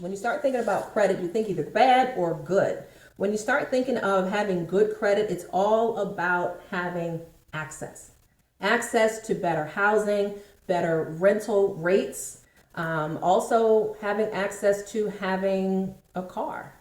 When you start thinking about credit, you think either bad or good. When you start thinking of having good credit, it's all about having access. Access to better housing, better rental rates, also having access to having a car,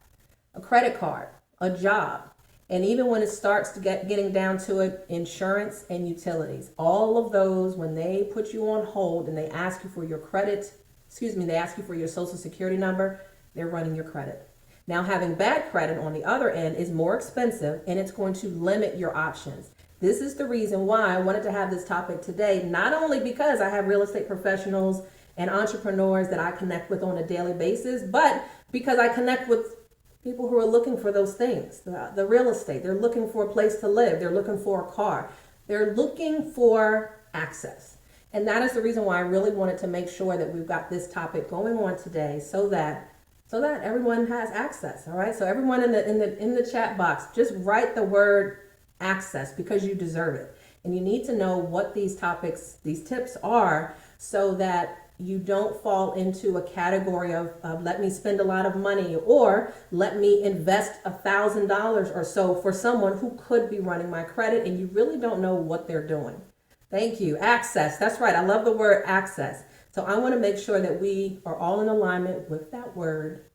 a credit card, a job. And even when it starts to getting down to it, insurance and utilities, all of those, when they put you on hold and they ask you for your credit, they ask you for your social security number, they're running your credit. Now, having bad credit on the other end is more expensive and it's going to limit your options. This is the reason why I wanted to have this topic today, not only because I have real estate professionals and entrepreneurs that I connect with on a daily basis, but because I connect with people who are looking for those things, the real estate. They're looking for a place to live. They're looking for a car. They're looking for access. And that is the reason why I really wanted to make sure that we've got this topic going on today so that everyone has access. All right. So everyone in the chat box, just write the word access because you deserve it. And you need to know what these tips are so that you don't fall into a category of let me spend a lot of money or let me invest $1,000 or so for someone who could be running my credit and you really don't know what they're doing. Thank you. Access. That's right. I love the word access. So I want to make sure that we are all in alignment with that word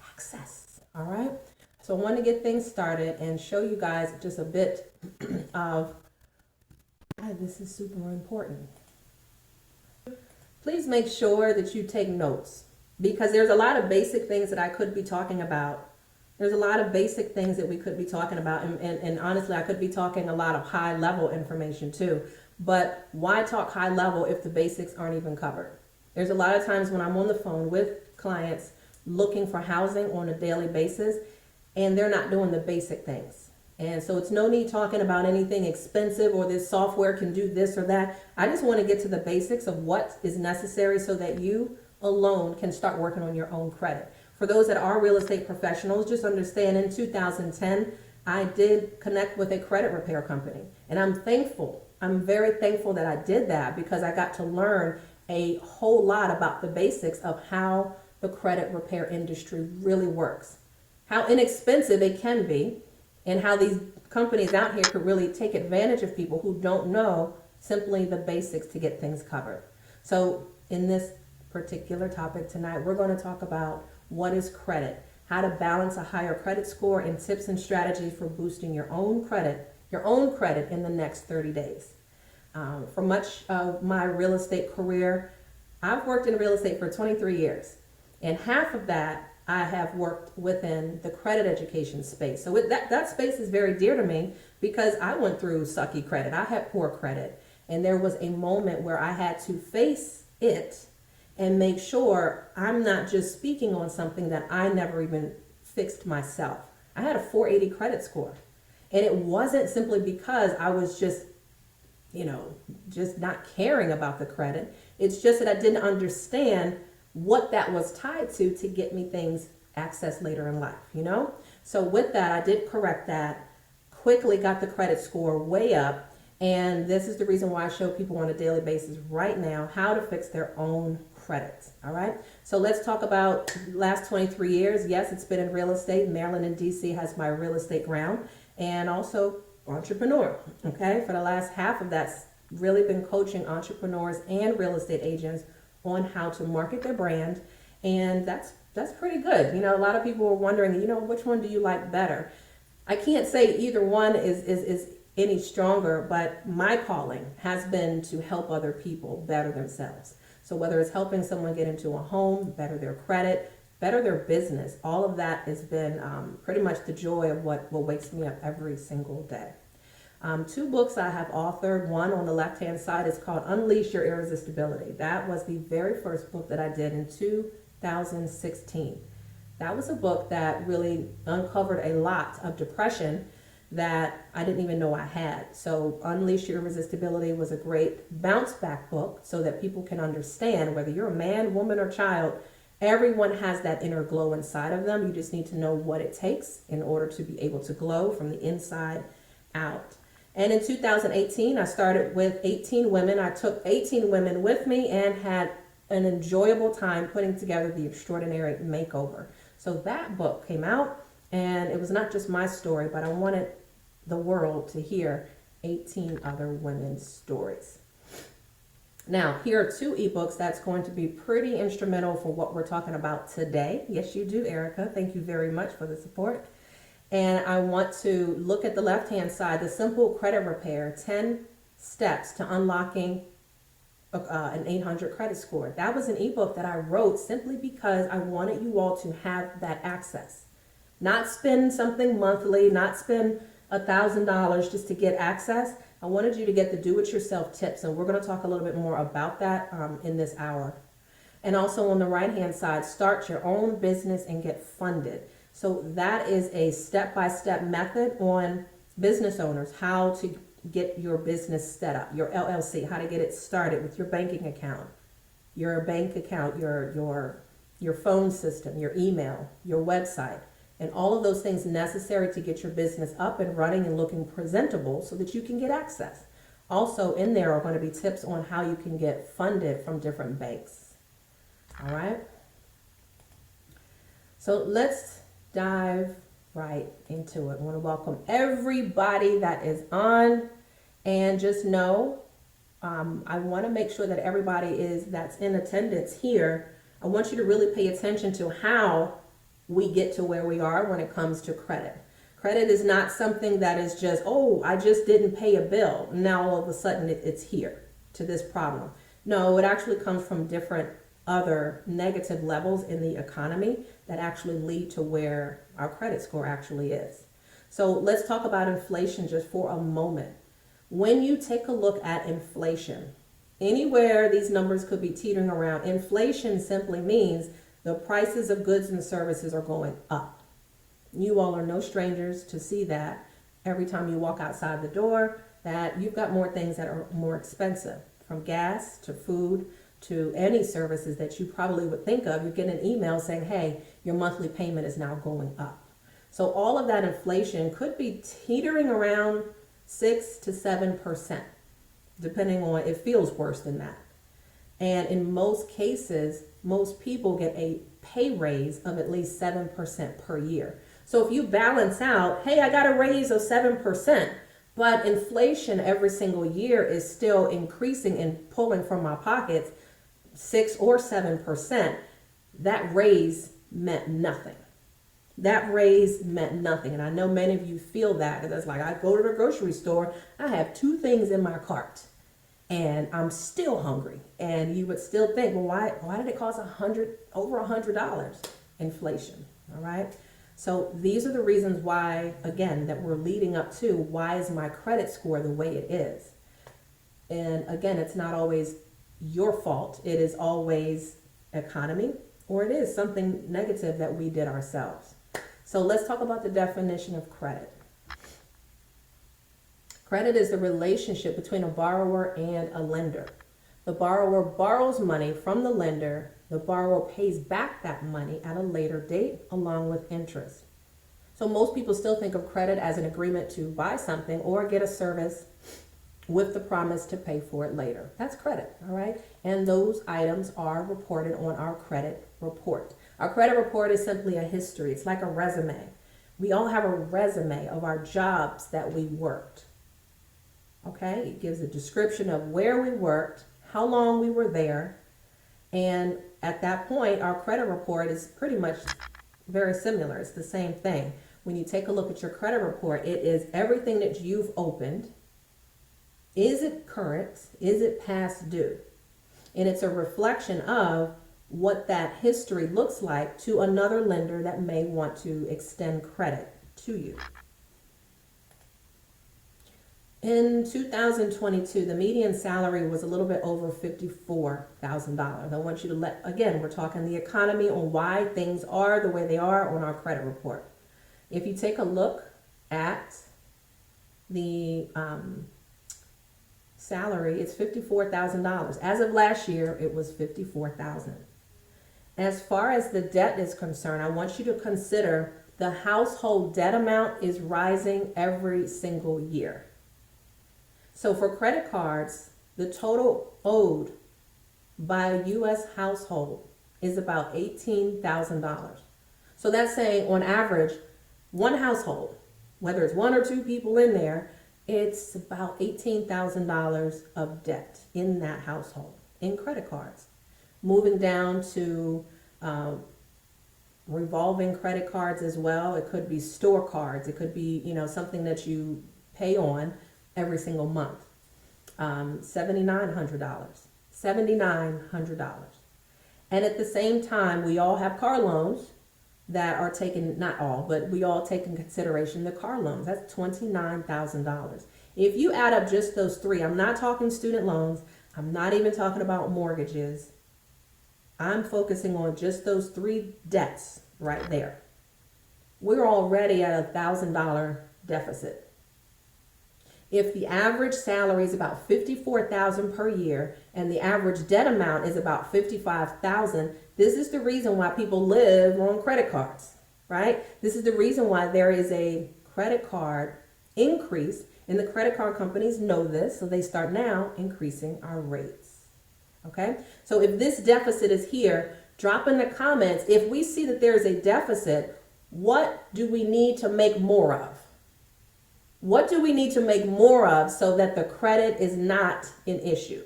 access. All right. So I want to get things started and show you guys just a bit of why this is super important. Please make sure that you take notes because there's a lot of basic things that I could be talking about. There's a lot of basic things that we could be talking about. And honestly, I could be talking a lot of high level information too. But why talk high level if the basics aren't even covered? There's a lot of times when I'm on the phone with clients looking for housing on a daily basis and they're not doing the basic things. And so it's no need talking about anything expensive or this software can do this or that. I just want to get to the basics of what is necessary so that you alone can start working on your own credit. For those that are real estate professionals, just understand in 2010, I did connect with a credit repair company. And I'm thankful. I'm very thankful that I did that because I got to learn a whole lot about the basics of how the credit repair industry really works, how inexpensive it can be, and how these companies out here could really take advantage of people who don't know simply the basics to get things covered. So in this particular topic tonight, we're going to talk about what is credit, how to balance a higher credit score, and tips and strategies for boosting your own credit in the next 30 days. For much of my real estate career, I've worked in real estate for 23 years, and half of that I have worked within the credit education space. So that space is very dear to me because I went through sucky credit. I had poor credit. And there was a moment where I had to face it and make sure I'm not just speaking on something that I never even fixed myself. I had a 480 credit score. And it wasn't simply because I was just not caring about the credit. It's just that I didn't understand what that was tied to get me things access later in life, So with that, I did correct that, quickly got the credit score way up. And this is the reason why I show people on a daily basis right now how to fix their own credit. All right. So let's talk about the last 23 years. Yes, it's been in real estate. Maryland and DC has my real estate ground and also entrepreneur. Okay. For the last half of that's really been coaching entrepreneurs and real estate agents on how to market their brand. And that's pretty good. A lot of people are wondering, which one do you like better? I can't say either one is any stronger, but my calling has been to help other people better themselves. So whether it's helping someone get into a home, better their credit, better their business, all of that has been pretty much the joy of what wakes me up every single day. 2 books I have authored. One on the left-hand side is called Unleash Your Irresistibility. That was the very first book that I did in 2016. That was a book that really uncovered a lot of depression that I didn't even know I had. So Unleash Your Irresistibility was a great bounce back book so that people can understand whether you're a man, woman, or child, everyone has that inner glow inside of them. You just need to know what it takes in order to be able to glow from the inside out. And in 2018, I started with 18 women. I took 18 women with me and had an enjoyable time putting together the extraordinary makeover. So that book came out, and it was not just my story, but I wanted the world to hear 18 other women's stories. Now, here are 2 ebooks that's going to be pretty instrumental for what we're talking about today. Yes, you do, Erica. Thank you very much for the support. And I want to look at the left-hand side, the Simple Credit Repair, 10 Steps to Unlocking an 800 credit score. That was an ebook that I wrote simply because I wanted you all to have that access. Not spend something monthly, not spend $1,000 just to get access. I wanted you to get the do-it-yourself tips, and we're going to talk a little bit more about that in this hour. And also on the right-hand side, start your own business and get funded. So that is a step-by-step method on business owners, how to get your business set up, your LLC, how to get it started with your banking account, your phone system, your email, your website, and all of those things necessary to get your business up and running and looking presentable so that you can get access. Also in there are going to be tips on how you can get funded from different banks. All right. So let's dive right into it. I want to welcome everybody that is on, and just know I want to make sure that everybody that's in attendance here. I want you to really pay attention to how we get to where we are when it comes to credit. Credit is not something that is just, oh, I just didn't pay a bill. Now all of a sudden it's here to this problem. No, it actually comes from different other negative levels in the economy that actually lead to where our credit score actually is. So let's talk about inflation just for a moment. When you take a look at inflation, anywhere these numbers could be teetering around, inflation simply means the prices of goods and services are going up. You all are no strangers to see that every time you walk outside the door, that you've got more things that are more expensive, from gas to food to any services that you probably would think of. You get an email saying, hey, your monthly payment is now going up. So all of that inflation could be teetering around 6 to 7%, depending on, it feels worse than that. And in most cases, most people get a pay raise of at least 7% per year. So if you balance out, hey, I got a raise of 7%, but inflation every single year is still increasing and pulling from my pockets 6 or 7%, that raise meant nothing. That raise meant nothing. And I know many of you feel that. It's like, I go to the grocery store, I have 2 things in my cart, and I'm still hungry. And you would still think, well, why did it cost over $100? Inflation, all right? So these are the reasons why, again, that we're leading up to, why is my credit score the way it is? And again, it's not always your fault. It is always economy, or it is something negative that we did ourselves. So let's talk about the definition of credit. Credit is the relationship between a borrower and a lender. The borrower borrows money from the lender. The borrower pays back that money at a later date along with interest. So most people still think of credit as an agreement to buy something or get a service with the promise to pay for it later. That's credit, all right? And those items are reported on our credit report. Our credit report is simply a history. It's like a resume. We all have a resume of our jobs that we worked. Okay? It gives a description of where we worked, how long we were there, and at that point, our credit report is pretty much very similar. It's the same thing. When you take a look at your credit report, it is everything that you've opened. Is it current? Is it past due? And it's a reflection of what that history looks like to another lender that may want to extend credit to you. In 2022, the median salary was a little bit over $54,000. I want you to again, we're talking the economy on why things are the way they are on our credit report. If you take a look at the salary, it's $54,000. As of last year, it was $54,000. As far as the debt is concerned, I want you to consider the household debt amount is rising every single year. So for credit cards, the total owed by a U.S. household is about $18,000. So that's saying on average, one household, whether it's one or two people in there, it's about $18,000 of debt in that household in credit cards. Moving down to revolving credit cards as well. It could be store cards. It could be, something that you pay on every single month. $7,900. $7,900. And at the same time, we all have car loans that are taken, not all, but we all take in consideration the car loans. That's $29,000. If you add up just those three, I'm not talking student loans. I'm not even talking about mortgages. I'm focusing on just those three debts right there. We're already at $1,000 deficit. If the average salary is about $54,000 per year and the average debt amount is about $55,000, this is the reason why people live on credit cards, right? This is the reason why there is a credit card increase, and the credit card companies know this, so they start now increasing our rates. Okay? So if this deficit is here, drop in the comments. If we see that there is a deficit, what do we need to make more of? What do we need to make more of so that the credit is not an issue?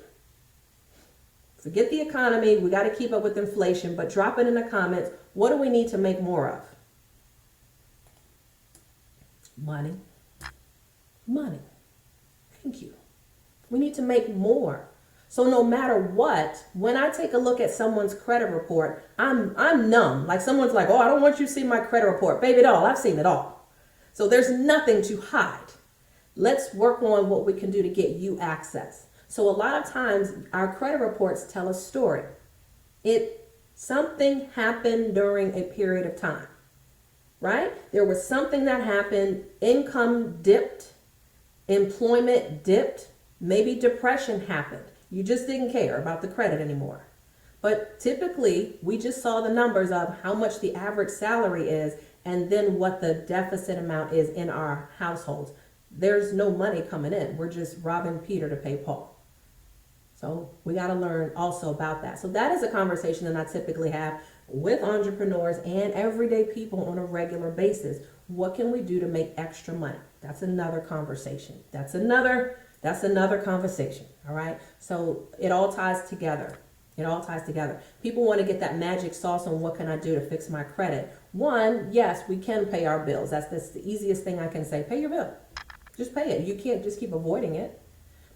Forget the economy. We got to keep up with inflation, but drop it in the comments. What do we need to make more of? Money. Money. Thank you. We need to make more. So no matter what, when I take a look at someone's credit report, I'm numb. Like someone's like, oh, I don't want you to see my credit report. Baby doll, I've seen it all. So there's nothing to hide. Let's work on what we can do to get you access. So a lot of times our credit reports tell a story. Something happened during a period of time, right? There was something that happened, income dipped, employment dipped, maybe depression happened. You just didn't care about the credit anymore. But typically, we just saw the numbers of how much the average salary is and then what the deficit amount is in our households. There's no money coming in. We're just robbing Peter to pay Paul. So we got to learn also about that. So that is a conversation that I typically have with entrepreneurs and everyday people on a regular basis. What can we do to make extra money? That's another conversation. That's another conversation. All right. So it all ties together. It all ties together. People want to get that magic sauce on what can I do to fix my credit. One, yes, we can pay our bills. That's the easiest thing I can say. Pay your bill. Just pay it. You can't just keep avoiding it.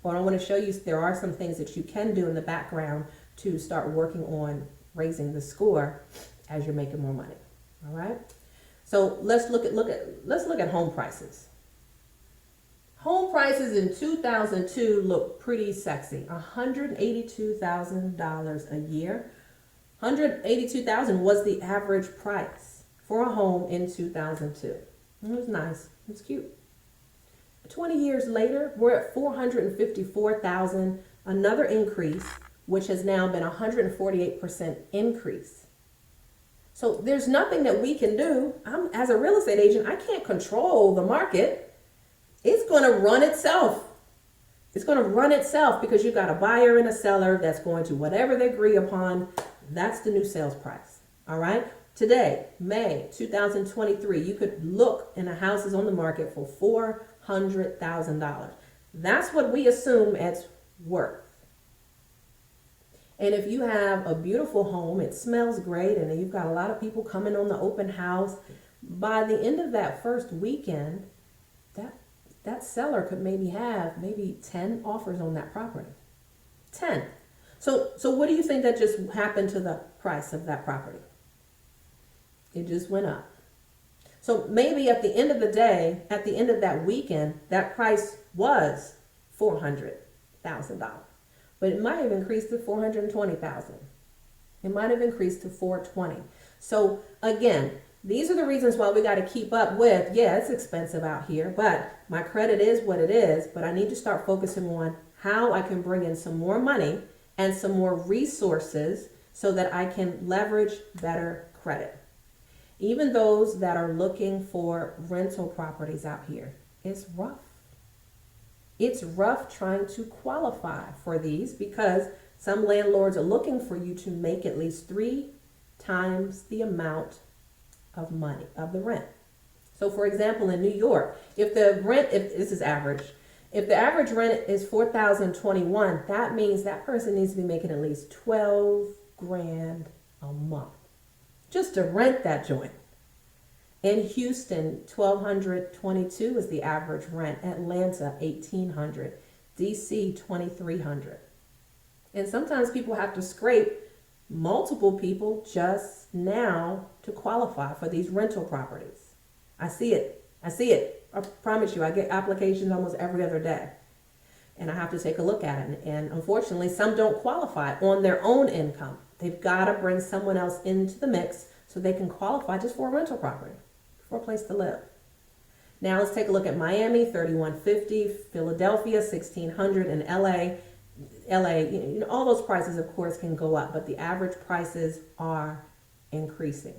But I want to show you there are some things that you can do in the background to start working on raising the score as you're making more money. All right. So let's look at home prices. Home prices in 2002 look pretty sexy. $182,000 a year. $182,000 was the average price for a home in 2002. It was nice. It was cute. 20 years later, we're at $454,000, another increase, which has now been a 148% increase. So there's nothing that we can do. As a real estate agent, I can't control the market. It's going to run itself. It's going to run itself because you've got a buyer and a seller that's going to whatever they agree upon. That's the new sales price. All right. Today, May 2023, you could look and a house is on the market for $400,000. That's what we assume it's worth. And if you have a beautiful home, it smells great, and you've got a lot of people coming on the open house, by the end of that first weekend, that seller could have 10 offers on that property. 10. So what do you think that just happened to the price of that property? It just went up. So maybe at the end of the day, at the end of that weekend, that price was $400,000. But it might have increased to $420,000. It might have increased to $420,000. So again, these are the reasons why we got to keep up with, yeah, it's expensive out here, but my credit is what it is, but I need to start focusing on how I can bring in some more money and some more resources so that I can leverage better credit. Even those that are looking for rental properties out here, it's rough. It's rough trying to qualify for these because Some landlords are looking for you to make at least 3 times the amount of money of the rent. So for example, in New York, if this is average, if the average rent is $4,021, that means that person needs to be making at least 12 grand a month just to rent that joint. In Houston, $1,222 is the average rent. Atlanta, $1,800. DC, $2,300. And sometimes people have to scrape multiple people just now to qualify for these rental properties. I see it. I promise you, I get applications almost every other day. And I have to take a look at it. And unfortunately, some don't qualify on their own income. They've got to bring someone else into the mix so they can qualify just for a rental property, for a place to live. Now let's take a look at Miami, $3,150, Philadelphia, $1,600, and LA, all those prices, of course, can go up, but the average prices are increasing.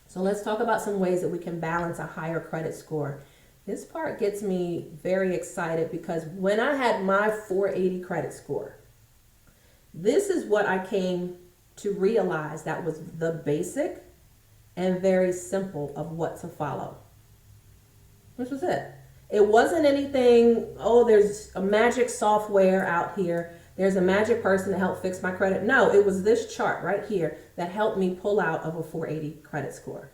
So let's talk about some ways that we can balance a higher credit score. This part gets me very excited because when I had my 480 credit score, this is what I came to realize that was the basic and very simple of what to follow. This was it. It wasn't anything, oh, there's a magic software out here. There's a magic person to help fix my credit. No, it was this chart right here that helped me pull out of a 480 credit score.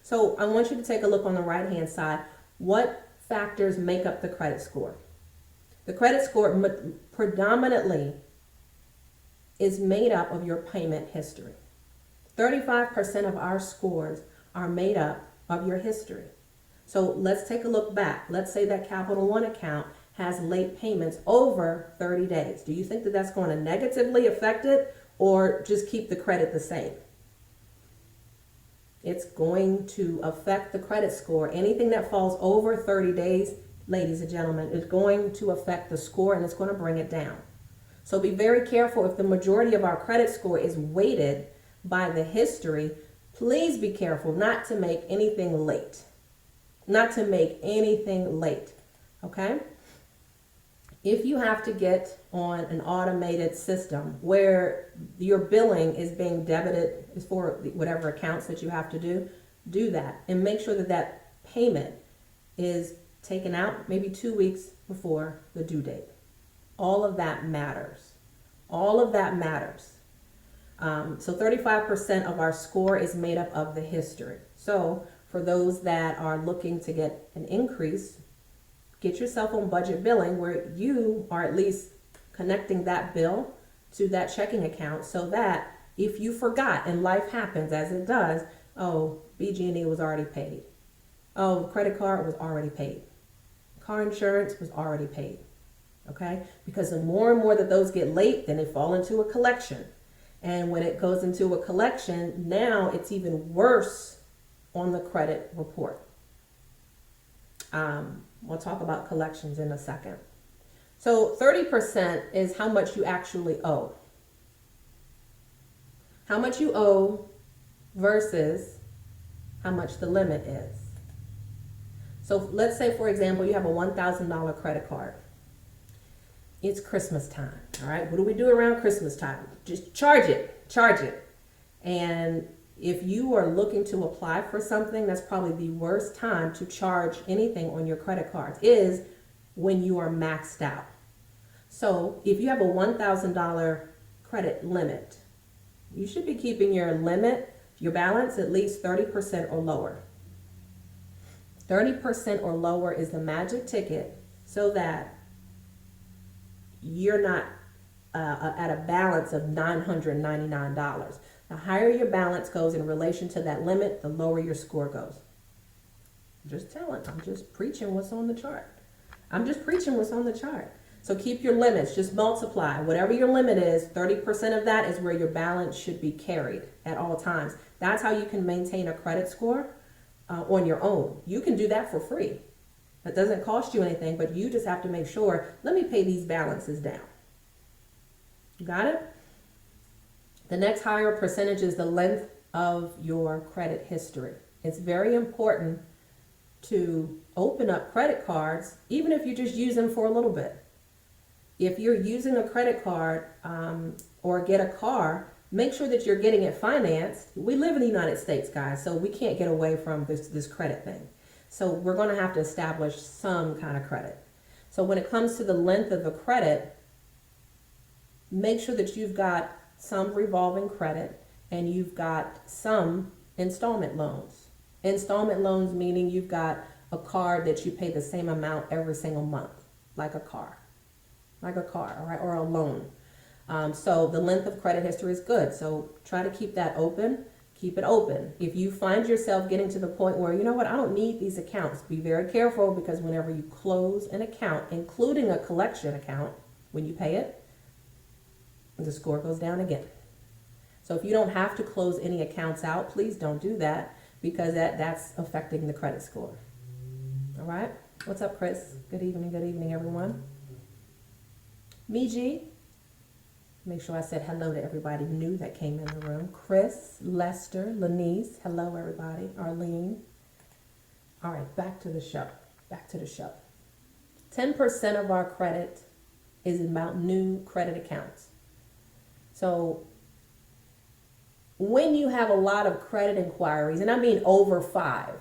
So I want you to take a look on the right-hand side. What factors make up the credit score? The credit score predominantly is made up of your payment history. 35% of our scores are made up of your history. So let's take a look back. Let's say that Capital One account has late payments over 30 days. Do you think that that's going to negatively affect it or just keep the credit the same? It's going to affect the credit score. Anything that falls over 30 days, ladies and gentlemen, is going to affect the score and it's going to bring it down. So be very careful. If the majority of our credit score is weighted by the history, please be careful not to make anything late. Not to make anything late, okay? If you have to get on an automated system where your billing is being debited is for whatever accounts that you have to do that. And make sure that that payment is taken out maybe 2 weeks before the due date. All of that matters. All of that matters. So 35% of our score is made up of the history. So for those that are looking to get an increase, get yourself on budget billing where you are at least connecting that bill to that checking account so that if you forgot and life happens as it does, oh, BG&E was already paid. Oh, credit card was already paid. Car insurance was already paid. Okay? Because the more and more that those get late, then they fall into a collection. And when it goes into a collection, now it's even worse on the credit report. We'll talk about collections in a second. So 30% is how much you actually owe. How much you owe versus how much the limit is. So let's say, for example, you have a $1,000 credit card. It's Christmas time, all right? What do we do around Christmas time? Just charge it. And if you are looking to apply for something, that's probably the worst time to charge anything on your credit cards is when you are maxed out. So if you have a $1,000 credit limit, you should be keeping your limit, your balance at least 30% or lower. 30% or lower is the magic ticket so that you're not at a balance of $999. The higher your balance goes in relation to that limit, the lower your score goes. I'm just preaching what's on the chart. So keep your limits, just multiply. Whatever your limit is, 30% of that is where your balance should be carried at all times. That's how you can maintain a credit score on your own. You can do that for free. That doesn't cost you anything, but you just have to make sure, let me pay these balances down. You got it? The next higher percentage is the length of your credit history. It's very important to open up credit cards, even if you just use them for a little bit. if you're using a credit card or get a car, make sure that you're getting it financed. We live in the United States, guys, so we can't get away from this credit thing. So we're going to have to establish some kind of credit. So when it comes to the length of the credit, make sure that you've got some revolving credit and you've got some installment loans. Installment loans meaning you've got a card that you pay the same amount every single month, like a car, all right, or a loan. So the length of credit history is good. So try to keep that open. Keep it open. If you find yourself getting to the point where, you know what, I don't need these accounts, be very careful, because whenever you close an account, including a collection account, when you pay it, the score goes down again. So if you don't have to close any accounts out, please don't do that, because that's affecting the credit score. All right. What's up, Chris? Good evening, everyone. Miji. Make sure I said hello to everybody new that came in the room. Chris, Lester, Lanice. Hello, everybody. Arlene. All right, back to the show. 10% of our credit is about new credit accounts. So when you have a lot of credit inquiries, and I mean over 5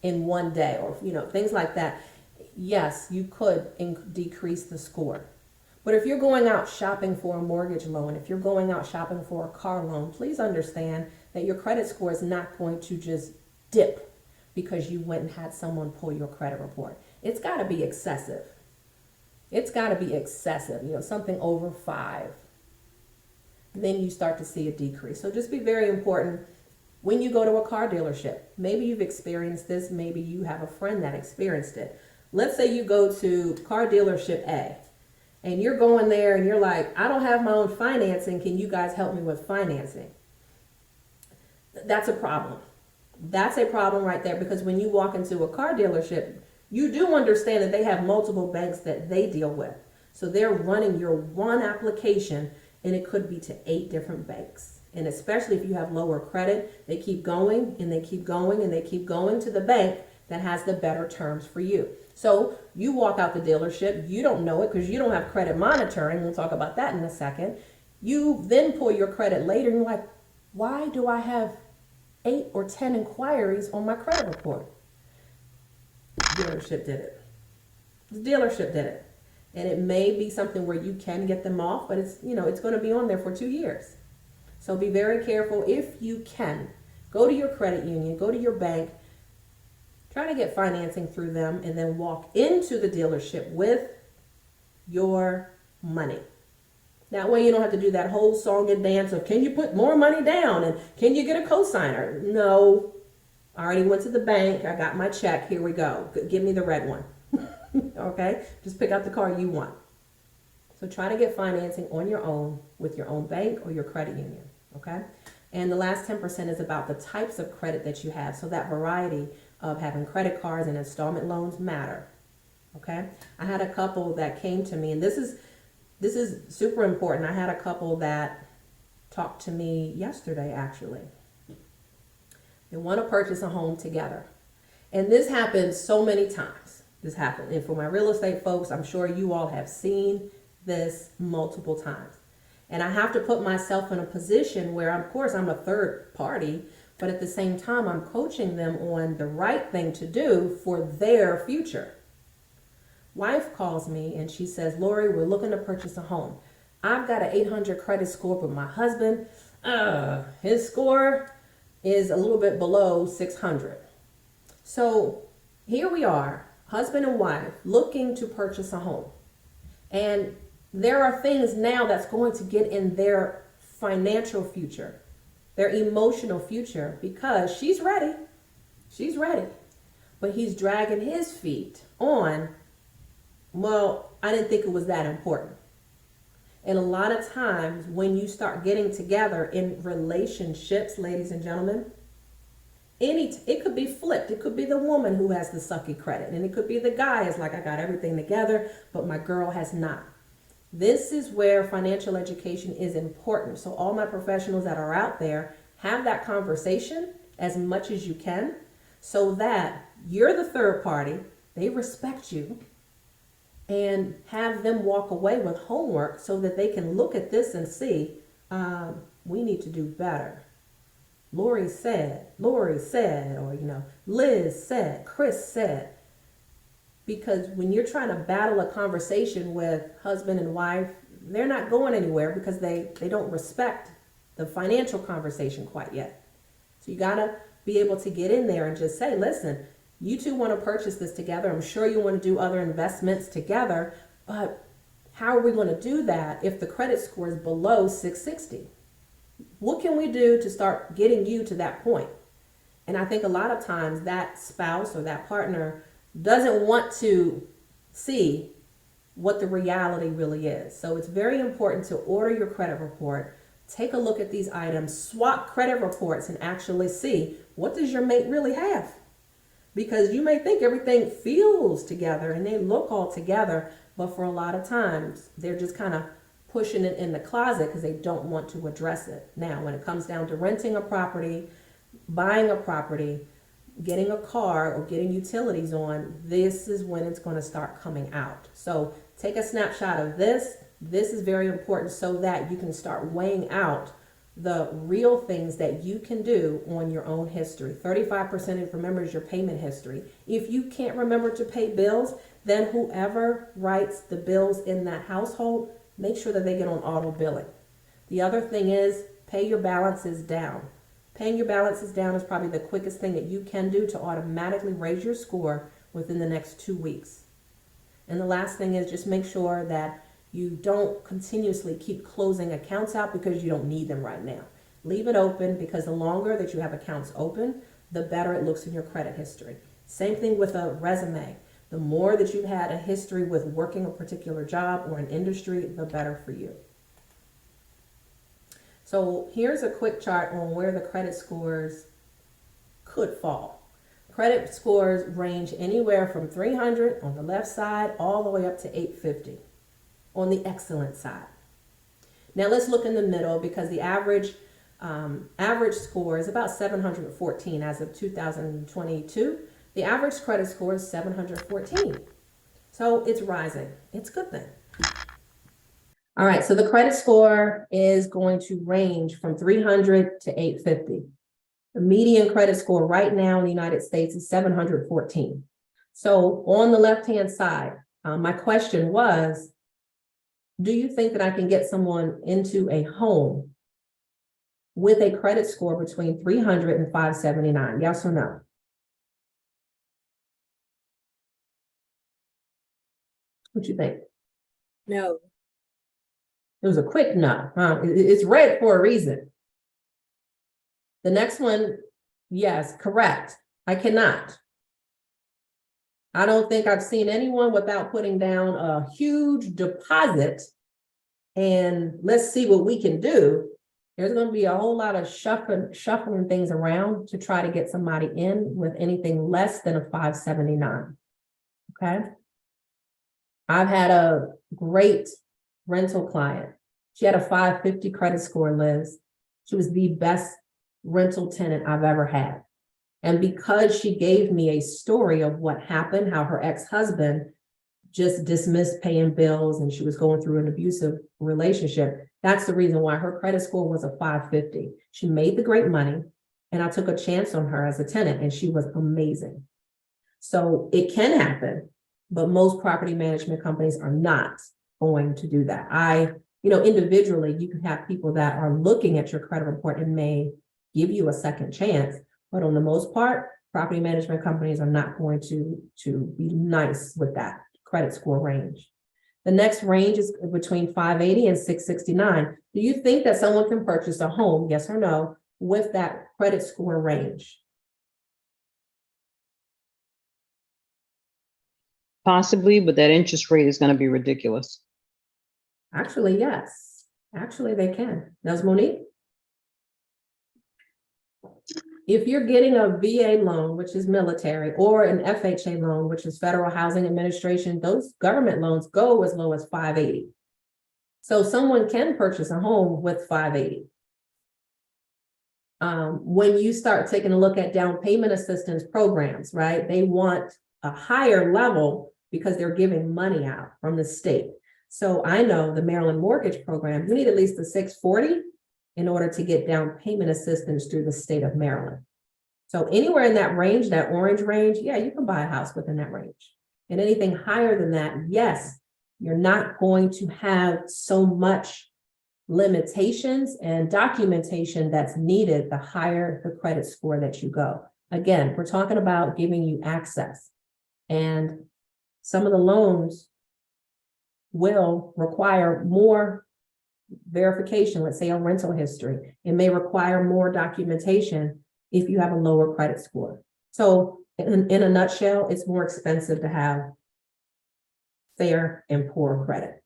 in one day, or things like that, yes, you could decrease the score. But if you're going out shopping for a mortgage loan, if you're going out shopping for a car loan, please understand that your credit score is not going to just dip because you went and had someone pull your credit report. It's got to be excessive. Something over 5. Then you start to see a decrease. So just be very important when you go to a car dealership. Maybe you've experienced this. Maybe you have a friend that experienced it. Let's say you go to car dealership A. And you're going there and you're like, I don't have my own financing. Can you guys help me with financing? That's a problem. That's a problem right there, because when you walk into a car dealership, you do understand that they have multiple banks that they deal with. So they're running your one application, and it could be to 8 different banks. And especially if you have lower credit, they keep going and they keep going and they keep going to the bank that has the better terms for you. So you walk out the dealership, you don't know it because you don't have credit monitoring. We'll talk about that in a second. You then pull your credit later and you're like, why do I have 8 or 10 inquiries on my credit report? The dealership did it. And it may be something where you can get them off, but it's going to be on there for 2 years. So be very careful. If you can, go to your credit union, go to your bank, try to get financing through them, and then walk into the dealership with your money. That way you don't have to do that whole song and dance of, can you put more money down? And can you get a cosigner? No. I already went to the bank. I got my check. Here we go. Give me the red one. Okay? Just pick out the car you want. So try to get financing on your own with your own bank or your credit union. Okay? And the last 10% is about the types of credit that you have. So that variety of having credit cards and installment loans matter. Okay? I had a couple that came to me, and this is super important. I had a couple that talked to me yesterday, actually. They want to purchase a home together. And this happens so many times. And for my real estate folks, I'm sure you all have seen this multiple times. And I have to put myself in a position where, of course, I'm a third party, but at the same time, I'm coaching them on the right thing to do for their future. Wife calls me and she says, Lorie, we're looking to purchase a home. I've got an 800 credit score, but my husband, his score is a little bit below 600. So here we are, husband and wife, looking to purchase a home. And there are things now that's going to get in their financial future, their emotional future, because she's ready. But he's dragging his feet on, well, I didn't think it was that important. And a lot of times when you start getting together in relationships, ladies and gentlemen, it could be flipped. It could be the woman who has the sucky credit, and it could be the guy is like, I got everything together, but my girl has not. This is where financial education is important. So all my professionals that are out there, have that conversation as much as you can so that you're the third party, they respect you, and have them walk away with homework so that they can look at this and see, we need to do better. Lorie said, or, Liz said, Chris said. Because when you're trying to battle a conversation with husband and wife, they're not going anywhere because they don't respect the financial conversation quite yet. So you gotta be able to get in there and just say, listen, you two want to purchase this together. I'm sure you want to do other investments together, but how are we going to do that if the credit score is below 660? What can we do to start getting you to that point? And I think a lot of times that spouse or that partner doesn't want to see what the reality really is. So it's very important to order your credit report, take a look at these items, swap credit reports, and actually see, what does your mate really have? Because you may think everything feels together and they look all together, but for a lot of times they're just kind of pushing it in the closet because they don't want to address it. Now, when it comes down to renting a property, buying a property, getting a car, or getting utilities on, this is when it's going to start coming out. So take a snapshot of this. This is very important so that you can start weighing out the real things that you can do on your own history. 35% remembers your payment history. If you can't remember to pay bills, then whoever writes the bills in that household, make sure that they get on auto billing. The other thing is pay your balances down. Paying your balances down is probably the quickest thing that you can do to automatically raise your score within the next 2 weeks. And the last thing is just make sure that you don't continuously keep closing accounts out because you don't need them right now. Leave it open, because the longer that you have accounts open, the better it looks in your credit history. Same thing with a resume. The more that you've had a history with working a particular job or an industry, the better for you. So here's a quick chart on where the credit scores could fall. Credit scores range anywhere from 300 on the left side all the way up to 850 on the excellent side. Now let's look in the middle, because the average score is about 714 as of 2022. The average credit score is 714. So it's rising. It's a good thing. All right, so the credit score is going to range from 300 to 850. The median credit score right now in the United States is 714. So on the left-hand side, my question was, do you think that I can get someone into a home with a credit score between 300 and 579? Yes or no? What you think? No. It was a quick no. It's red for a reason. The next one, yes, correct. I cannot. I don't think I've seen anyone without putting down a huge deposit and let's see what we can do. There's going to be a whole lot of shuffling things around to try to get somebody in with anything less than a 579. Okay. I've had a great rental client. She had a 550 credit score, Liz. She was the best rental tenant I've ever had. And because she gave me a story of what happened, how her ex-husband just dismissed paying bills and she was going through an abusive relationship, that's the reason why her credit score was a 550. She made the great money, and I took a chance on her as a tenant, and she was amazing. So it can happen, but most property management companies are not going to do that. Individually, you can have people that are looking at your credit report and may give you a second chance, but on the most part, property management companies are not going to be nice with that credit score range. The next range is between 580 and 669. Do you think that someone can purchase a home, yes or no, with that credit score range? Possibly, but that interest rate is going to be ridiculous. Actually, yes. Actually, they can. Does Monique? If you're getting a VA loan, which is military, or an FHA loan, which is Federal Housing Administration, those government loans go as low as 580. So someone can purchase a home with 580. When you start taking a look at down payment assistance programs, right? They want a higher level because they're giving money out from the state. So I know the Maryland mortgage program, you need at least a 640 in order to get down payment assistance through the state of Maryland. So anywhere in that range, that orange range, yeah, you can buy a house within that range. And anything higher than that, yes, you're not going to have so much limitations and documentation that's needed the higher the credit score that you go. Again, we're talking about giving you access. And some of the loans will require more verification, let's say a rental history. It may require more documentation if you have a lower credit score. So in a nutshell, it's more expensive to have fair and poor credit.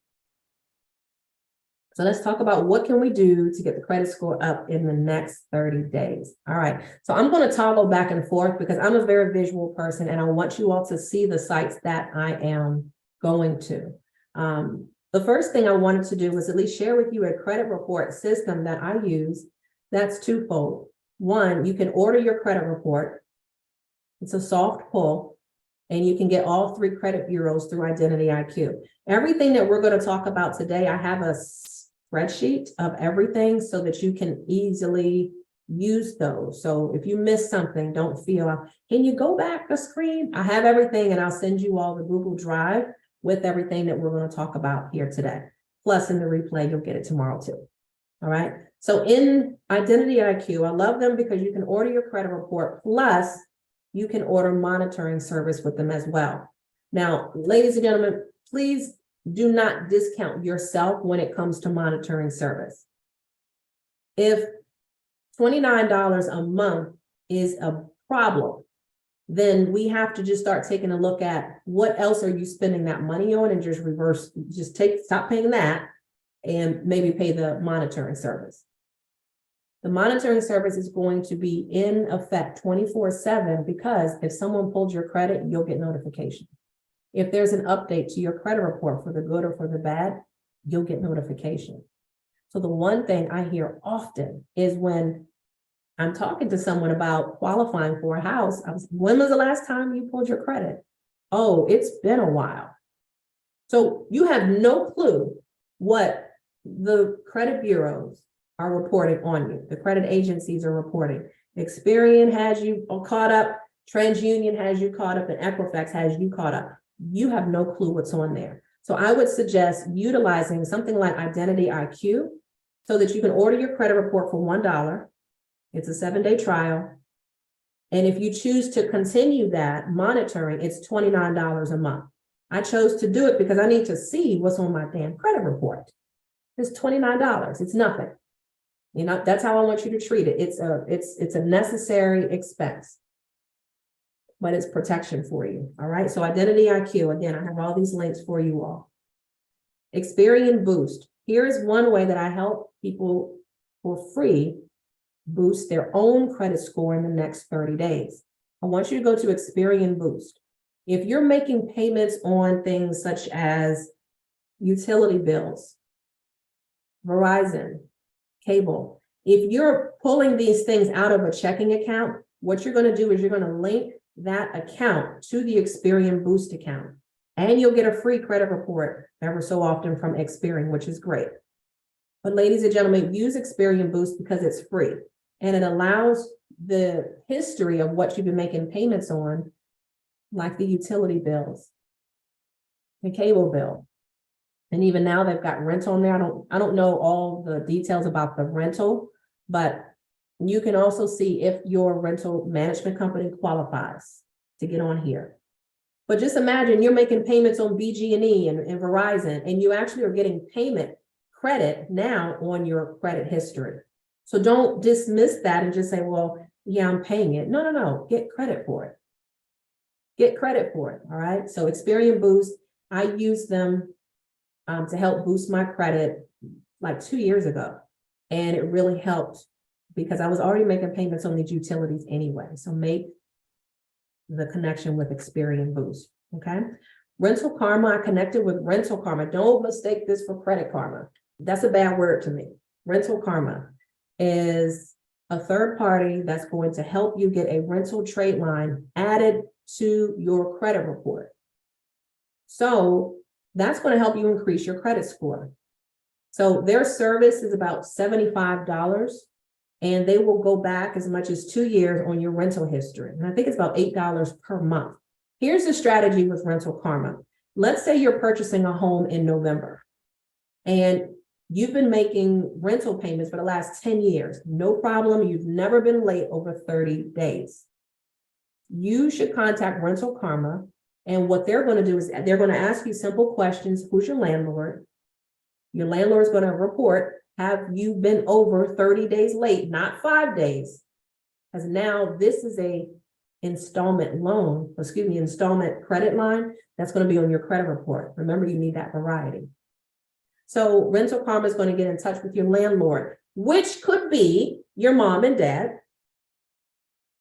So let's talk about what can we do to get the credit score up in the next 30 days. All right, so I'm going to toggle back and forth because I'm a very visual person and I want you all to see the sites that I am going to. The first thing I wanted to do was at least share with you a credit report system that I use that's twofold. One, you can order your credit report. It's a soft pull, and you can get all 3 credit bureaus through Identity IQ. Everything that we're going to talk about today, I have a spreadsheet of everything so that you can easily use those. So if you miss something, don't feel, can you go back a screen? I have everything and I'll send you all the Google Drive with everything that we're going to talk about here today. Plus in the replay, you'll get it tomorrow too. All right. So in Identity IQ, I love them because you can order your credit report, plus you can order monitoring service with them as well. Now, ladies and gentlemen, please do not discount yourself when it comes to monitoring service. If $29 a month is a problem, then we have to just start taking a look at what else are you spending that money on and just stop paying that and maybe pay the monitoring service. The monitoring service is going to be in effect 24/7 because if someone pulled your credit, you'll get notification. If there's an update to your credit report for the good or for the bad, you'll get notification. So the one thing I hear often is when I'm talking to someone about qualifying for a house, when was the last time you pulled your credit? Oh, it's been a while. So you have no clue what the credit bureaus are reporting on you. The credit agencies are reporting. Experian has you caught up, TransUnion has you caught up, and Equifax has you caught up. You have no clue what's on there. So I would suggest utilizing something like Identity IQ so that you can order your credit report for $1. It's a 7-day trial. And if you choose to continue that monitoring, it's $29 a month. I chose to do it because I need to see what's on my damn credit report. It's $29. It's nothing. You know, that's how I want you to treat it. It's a necessary expense, but it's protection for you. All right. So Identity IQ, again, I have all these links for you all. Experian Boost. Here is one way that I help people for free boost their own credit score in the next 30 days. I want you to go to Experian Boost. If you're making payments on things such as utility bills, Verizon, cable, if you're pulling these things out of a checking account, what you're going to do is you're going to link that account to the Experian Boost account, and you'll get a free credit report ever so often from Experian, which is great. But ladies and gentlemen, use Experian Boost because it's free and it allows the history of what you've been making payments on, like the utility bills, the cable bill. And even now they've got rent on there. I don't know all the details about the rental, but you can also see if your rental management company qualifies to get on here. But just imagine you're making payments on BG&E and Verizon, and you actually are getting payment credit now on your credit history. So don't dismiss that and just say, well, yeah, I'm paying it. No. Get credit for it. Get credit for it. All right. So Experian Boost, I use them to help boost my credit like 2 years ago. And it really helped because I was already making payments on these utilities anyway. So make the connection with Experian Boost. Okay. Rental Karma, I connected with Rental Karma. Don't mistake this for Credit Karma. That's a bad word to me. Rental Karma is a third party that's going to help you get a rental trade line added to your credit report. So that's going to help you increase your credit score. So their service is about $75, and they will go back as much as 2 years on your rental history. And I think it's about $8 per month. Here's the strategy with Rental Karma. Let's say you're purchasing a home in November and you've been making rental payments for the last 10 years. No problem. You've never been late over 30 days. You should contact Rental Karma. And what they're going to do is they're going to ask you simple questions. Who's your landlord? Your landlord is going to report, have you been over 30 days late, not 5 days? Because now this is a installment credit line that's going to be on your credit report. Remember, you need that variety. So Rental Karma is going to get in touch with your landlord, which could be your mom and dad.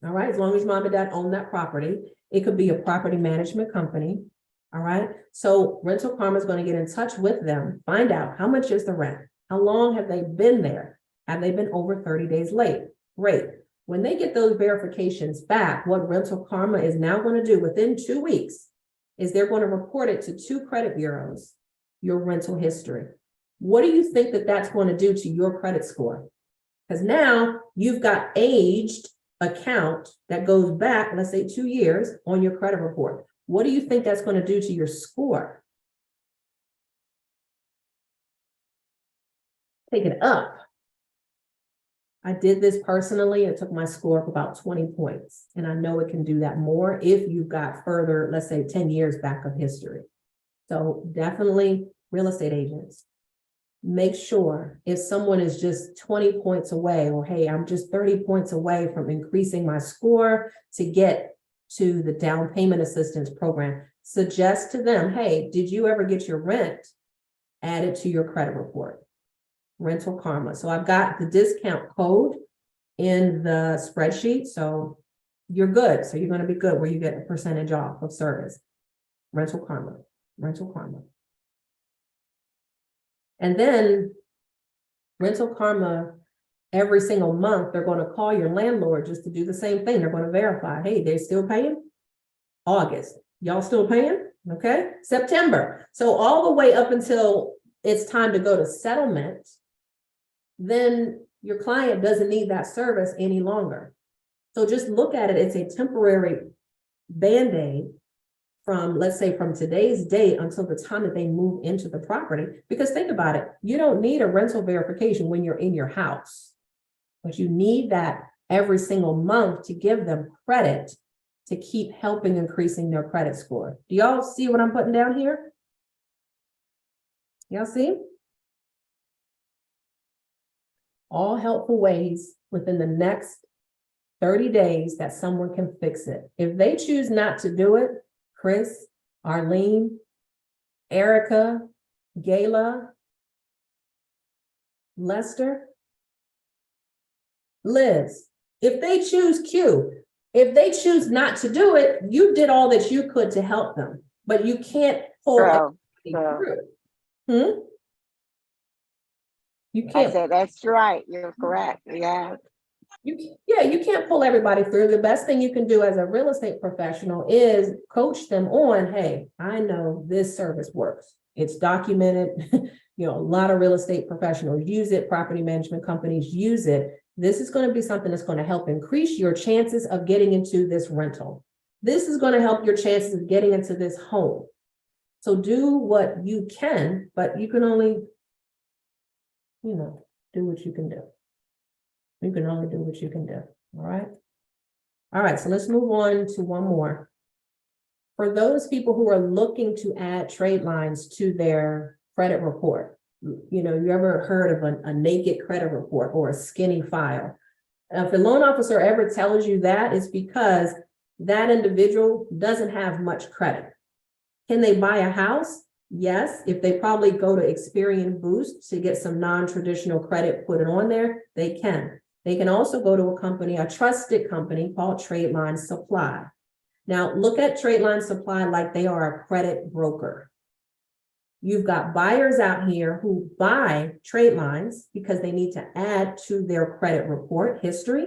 All right, as long as mom and dad own that property. It could be a property management company. All right, so Rental Karma is going to get in touch with them, find out how much is the rent, how long have they been there, have they been over 30 days late? Great. When they get those verifications back, what Rental Karma is now going to do within 2 weeks is they're going to report it to 2 credit bureaus, your rental history. What do you think that that's going to do to your credit score? Because now you've got aged account that goes back, let's say 2 years on your credit report. What do you think that's going to do to your score? Take it up. I did this personally. It took my score up about 20 points. And I know it can do that more if you've got further, let's say 10 years back of history. So definitely real estate agents, make sure if someone is just 20 points away, or hey, I'm just 30 points away from increasing my score to get to the down payment assistance program, suggest to them, hey, did you ever get your rent added to your credit report? Rental Karma. So I've got the discount code in the spreadsheet. So you're good. So you're going to be good where you get a percentage off of service. Rental Karma, Rental Karma. And then Rental Karma, every single month, they're going to call your landlord just to do the same thing. They're going to verify, hey, they're still paying? August, y'all still paying? Okay, September. So all the way up until it's time to go to settlement, then your client doesn't need that service any longer. So just look at it, it's a temporary Band-Aid from, let's say, from today's date until the time that they move into the property. Because think about it, you don't need a rental verification when you're in your house, but you need that every single month to give them credit to keep helping increasing their credit score. Do y'all see what I'm putting down here? Y'all see? All helpful ways within the next 30 days that someone can fix it. If they choose not to do it, Chris, Arlene, Erica, Gayla, Lester, Liz, if they choose Q, if they choose not to do it, you did all that you could to help them, but you can't pull everybody through. You can't. I said, that's right. You're correct. Yeah. You can't pull everybody through. The best thing you can do as a real estate professional is coach them on, hey, I know this service works. It's documented. A lot of real estate professionals use it. Property management companies use it. This is going to be something that's going to help increase your chances of getting into this rental. This is going to help your chances of getting into this home. So do what you can, but you can only, do what you can do. You can only do what you can do. All right. All right. So let's move on to one more. For those people who are looking to add trade lines to their credit report, you ever heard of a naked credit report or a skinny file? If the loan officer ever tells you that, it's because that individual doesn't have much credit. Can they buy a house? Yes, if they probably go to Experian Boost to get some non-traditional credit put it on there, they can. They can also go to a trusted company called Tradeline Supply. Now, look at Tradeline Supply like they are a credit broker. You've got buyers out here who buy trade lines because they need to add to their credit report history.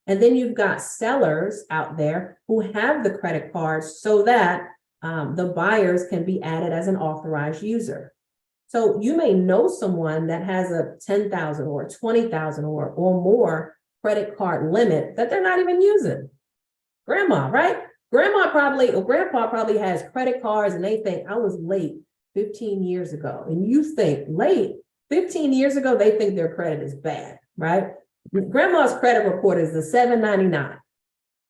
And then you've got sellers out there who have the credit cards so that the buyers can be added as an authorized user. So you may know someone that has a 10,000 or 20,000 or more credit card limit that they're not even using. Grandma, right? Grandma probably, or grandpa probably has credit cards and they think I was late 15 years ago. And you think late 15 years ago, they think their credit is bad, right? Grandma's credit report is the 799.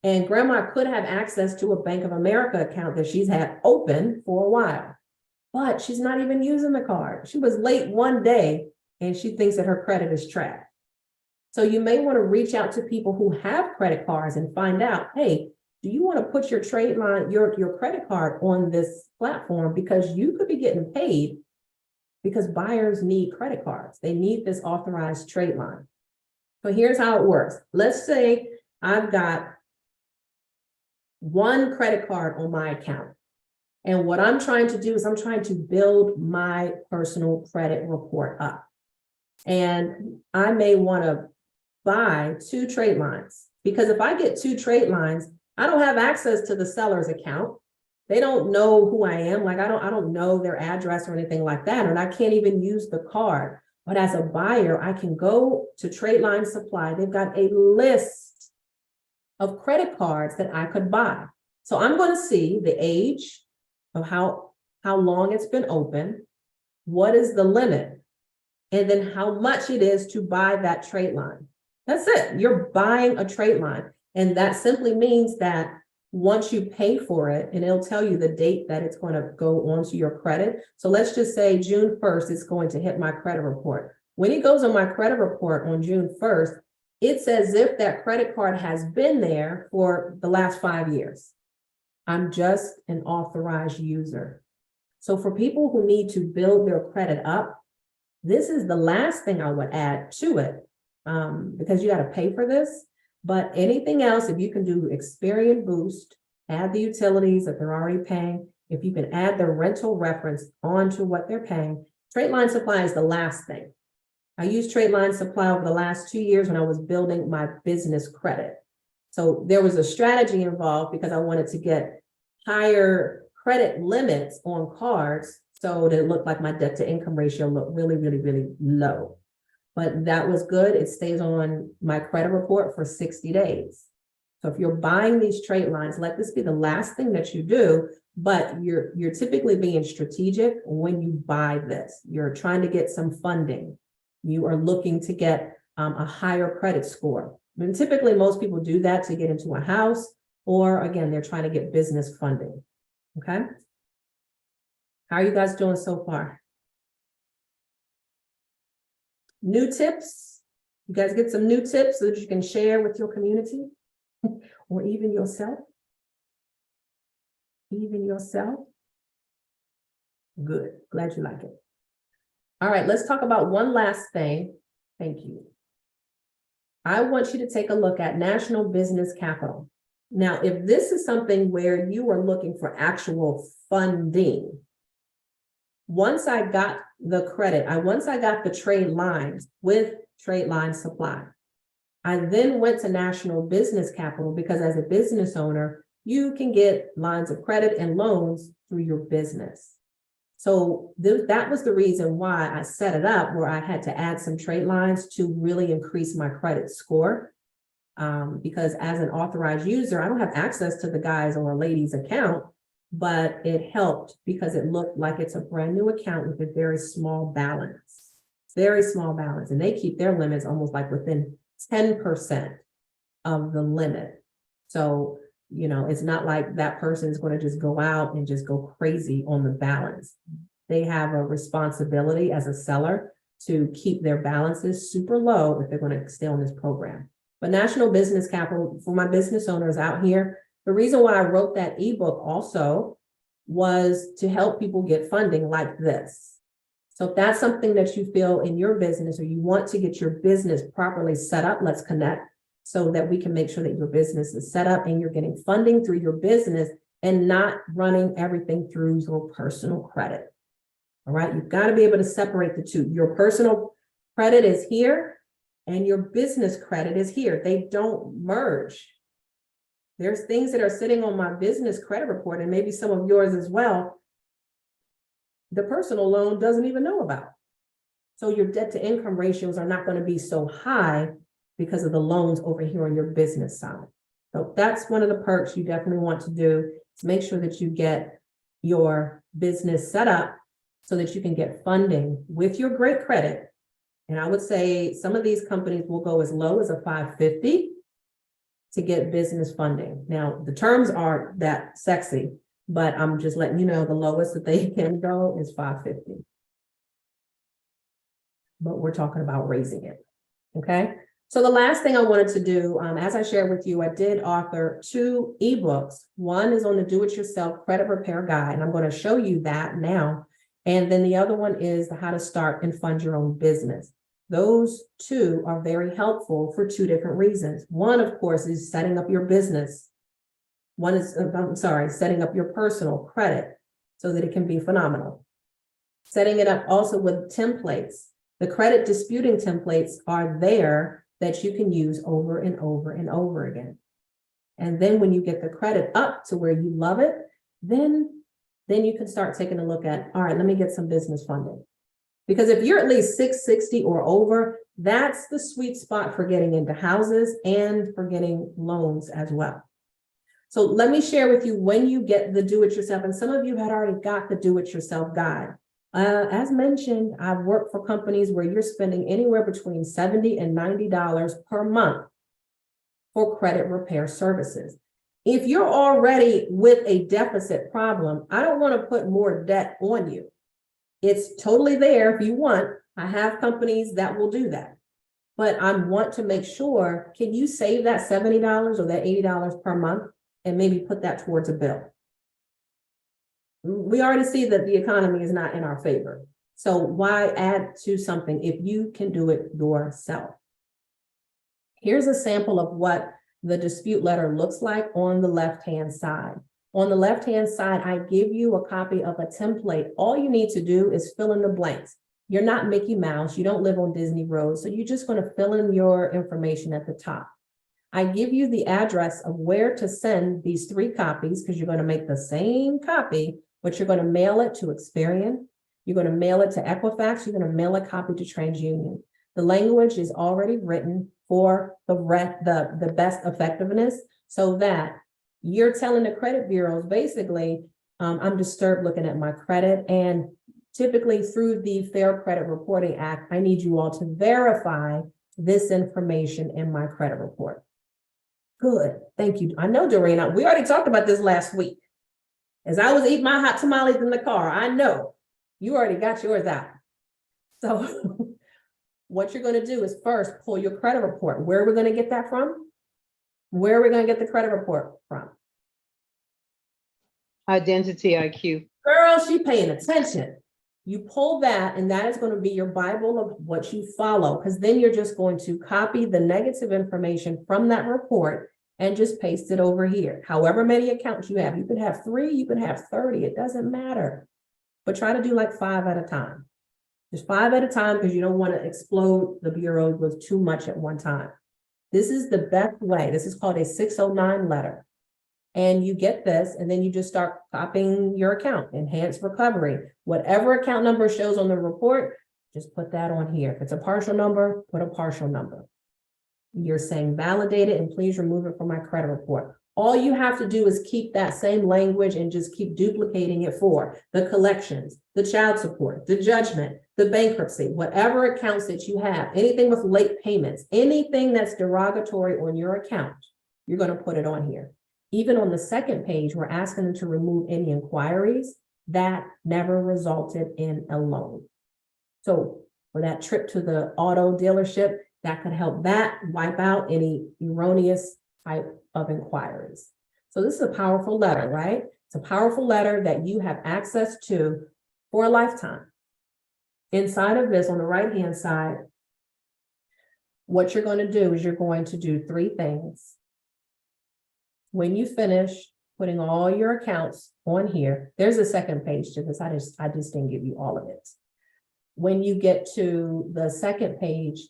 And grandma could have access to a Bank of America account that she's had open for a while, but she's not even using the card. She was late one day and she thinks that her credit is trash. So you may want to reach out to people who have credit cards and find out, hey, do you want to put your trade line, your credit card on this platform? Because you could be getting paid because buyers need credit cards. They need this authorized trade line. So here's how it works. Let's say I've got one credit card on my account. And what I'm trying to do is I'm trying to build my personal credit report up. And I may want to buy 2 trade lines, because if I get 2 trade lines, I don't have access to the seller's account. They don't know who I am. Like I don't know their address or anything like that. And I can't even use the card. But as a buyer, I can go to Trade Line Supply. They've got a list of credit cards that I could buy. So I'm going to see the age of how long it's been open, what is the limit, and then how much it is to buy that trade line. That's it. You're buying a trade line. And that simply means that once you pay for it, and it'll tell you the date that it's going to go onto your credit. So let's just say June 1st, it's going to hit my credit report. When it goes on my credit report on June 1st, it's as if that credit card has been there for the last 5 years. I'm just an authorized user. So for people who need to build their credit up, this is the last thing I would add to it, because you got to pay for this. But anything else, if you can do Experian Boost, add the utilities that they're already paying, if you can add the rental reference onto what they're paying, Trade Line Supply is the last thing. I used Trade Line Supply over the last 2 years when I was building my business credit. So there was a strategy involved because I wanted to get higher credit limits on cards so that it looked like my debt to income ratio looked really, really, really low. But that was good. It stays on my credit report for 60 days. So if you're buying these trade lines, let this be the last thing that you do, but you're typically being strategic when you buy this. You're trying to get some funding. You are looking to get a higher credit score. I mean, typically most people do that to get into a house, or again, they're trying to get business funding. Okay. How are you guys doing so far? New tips? You guys get some new tips so that you can share with your community or even yourself? Even yourself? Good. Glad you like it. All right, let's talk about one last thing. Thank you. I want you to take a look at National Business Capital. Now, if this is something where you are looking for actual funding, once I got the credit, once I got the trade lines with Trade Line Supply, I then went to National Business Capital because as a business owner, you can get lines of credit and loans through your business. So that was the reason why I set it up where I had to add some trade lines to really increase my credit score. Because as an authorized user, I don't have access to the guy's or lady's account, but it helped because it looked like it's a brand new account with a very small balance, and they keep their limits almost like within 10% of the limit. So, you know, it's not like that person's going to just go out and just go crazy on the balance. They have a responsibility as a seller to keep their balances super low if they're going to stay on this program. But National Business Capital, for my business owners out here, the reason why I wrote that ebook also was to help people get funding like this. So if that's something that you feel in your business or you want to get your business properly set up, let's connect so that we can make sure that your business is set up and you're getting funding through your business and not running everything through your personal credit. All right, you've got to be able to separate the two. Your personal credit is here and your business credit is here. They don't merge. There's things that are sitting on my business credit report, and maybe some of yours as well, the personal loan doesn't even know about. So your debt to income ratios are not going to be so high because of the loans over here on your business side. So that's one of the perks you definitely want to do, is make sure that you get your business set up so that you can get funding with your great credit. And I would say some of these companies will go as low as a 550 to get business funding. Now, the terms aren't that sexy, but I'm just letting you know the lowest that they can go is 550. But we're talking about raising it, okay? So the last thing I wanted to do, as I shared with you, I did author 2 ebooks. One is on the do-it-yourself credit repair guide, and I'm going to show you that now. And then the other one is the how to start and fund your own business. Those 2 are very helpful for 2 different reasons. One, of course, is setting up your business. One is, setting up your personal credit so that it can be phenomenal. Setting it up also with templates. The credit disputing templates are there that you can use over and over and over again. And then when you get the credit up to where you love it, then you can start taking a look at, all right, let me get some business funding. Because if you're at least 660 or over, that's the sweet spot for getting into houses and for getting loans as well. So let me share with you when you get the do-it-yourself, and some of you had already got the do-it-yourself guide. As mentioned, I've worked for companies where you're spending anywhere between $70 and $90 per month for credit repair services. If you're already with a deficit problem, I don't want to put more debt on you. It's totally there if you want. I have companies that will do that. But I want to make sure, can you save that $70 or that $80 per month and maybe put that towards a bill? We already see that the economy is not in our favor. So why add to something if you can do it yourself? Here's a sample of what the dispute letter looks like on the left-hand side. On the left-hand side, I give you a copy of a template. All you need to do is fill in the blanks. You're not Mickey Mouse. You don't live on Disney Road. So you're just going to fill in your information at the top. I give you the address of where to send these 3 copies, because you're going to make the same copy, but you're going to mail it to Experian. You're going to mail it to Equifax. You're going to mail a copy to TransUnion. The language is already written for the best effectiveness, so that you're telling the credit bureaus, basically, I'm disturbed looking at my credit, and typically through the Fair Credit Reporting Act, I need you all to verify this information in my credit report. Good, thank you. I know, Doreen, we already talked about this last week. As I was eating my hot tamales in the car, I know you already got yours out. So what you're going to do is first pull your credit report. Where are we going to get that from? Where are we going to get the credit report from? Identity IQ. Girl, she paying attention. You pull that, and that is going to be your Bible of what you follow, because then you're just going to copy the negative information from that report and just paste it over here. However many accounts you have, you can have 3, you can have 30, it doesn't matter. But try to do like 5 at a time. Just 5 at a time, because you don't want to explode the bureau with too much at one time. This is the best way. This is called a 609 letter. And you get this, and then you just start copying your account, enhanced recovery. Whatever account number shows on the report, just put that on here. If it's a partial number, put a partial number. You're saying validate it and please remove it from my credit report. All you have to do is keep that same language and just keep duplicating it for the collections, the child support, the judgment, the bankruptcy, whatever accounts that you have, anything with late payments, anything that's derogatory on your account, you're going to put it on here. Even on the second page, we're asking them to remove any inquiries that never resulted in a loan. So for that trip to the auto dealership, that could help that wipe out any erroneous type of inquiries. So this is a powerful letter, right? It's a powerful letter that you have access to for a lifetime. Inside of this, on the right-hand side, what you're going to do is you're going to do 3 things. When you finish putting all your accounts on here, there's a second page to this. I just didn't give you all of it. When you get to the second page,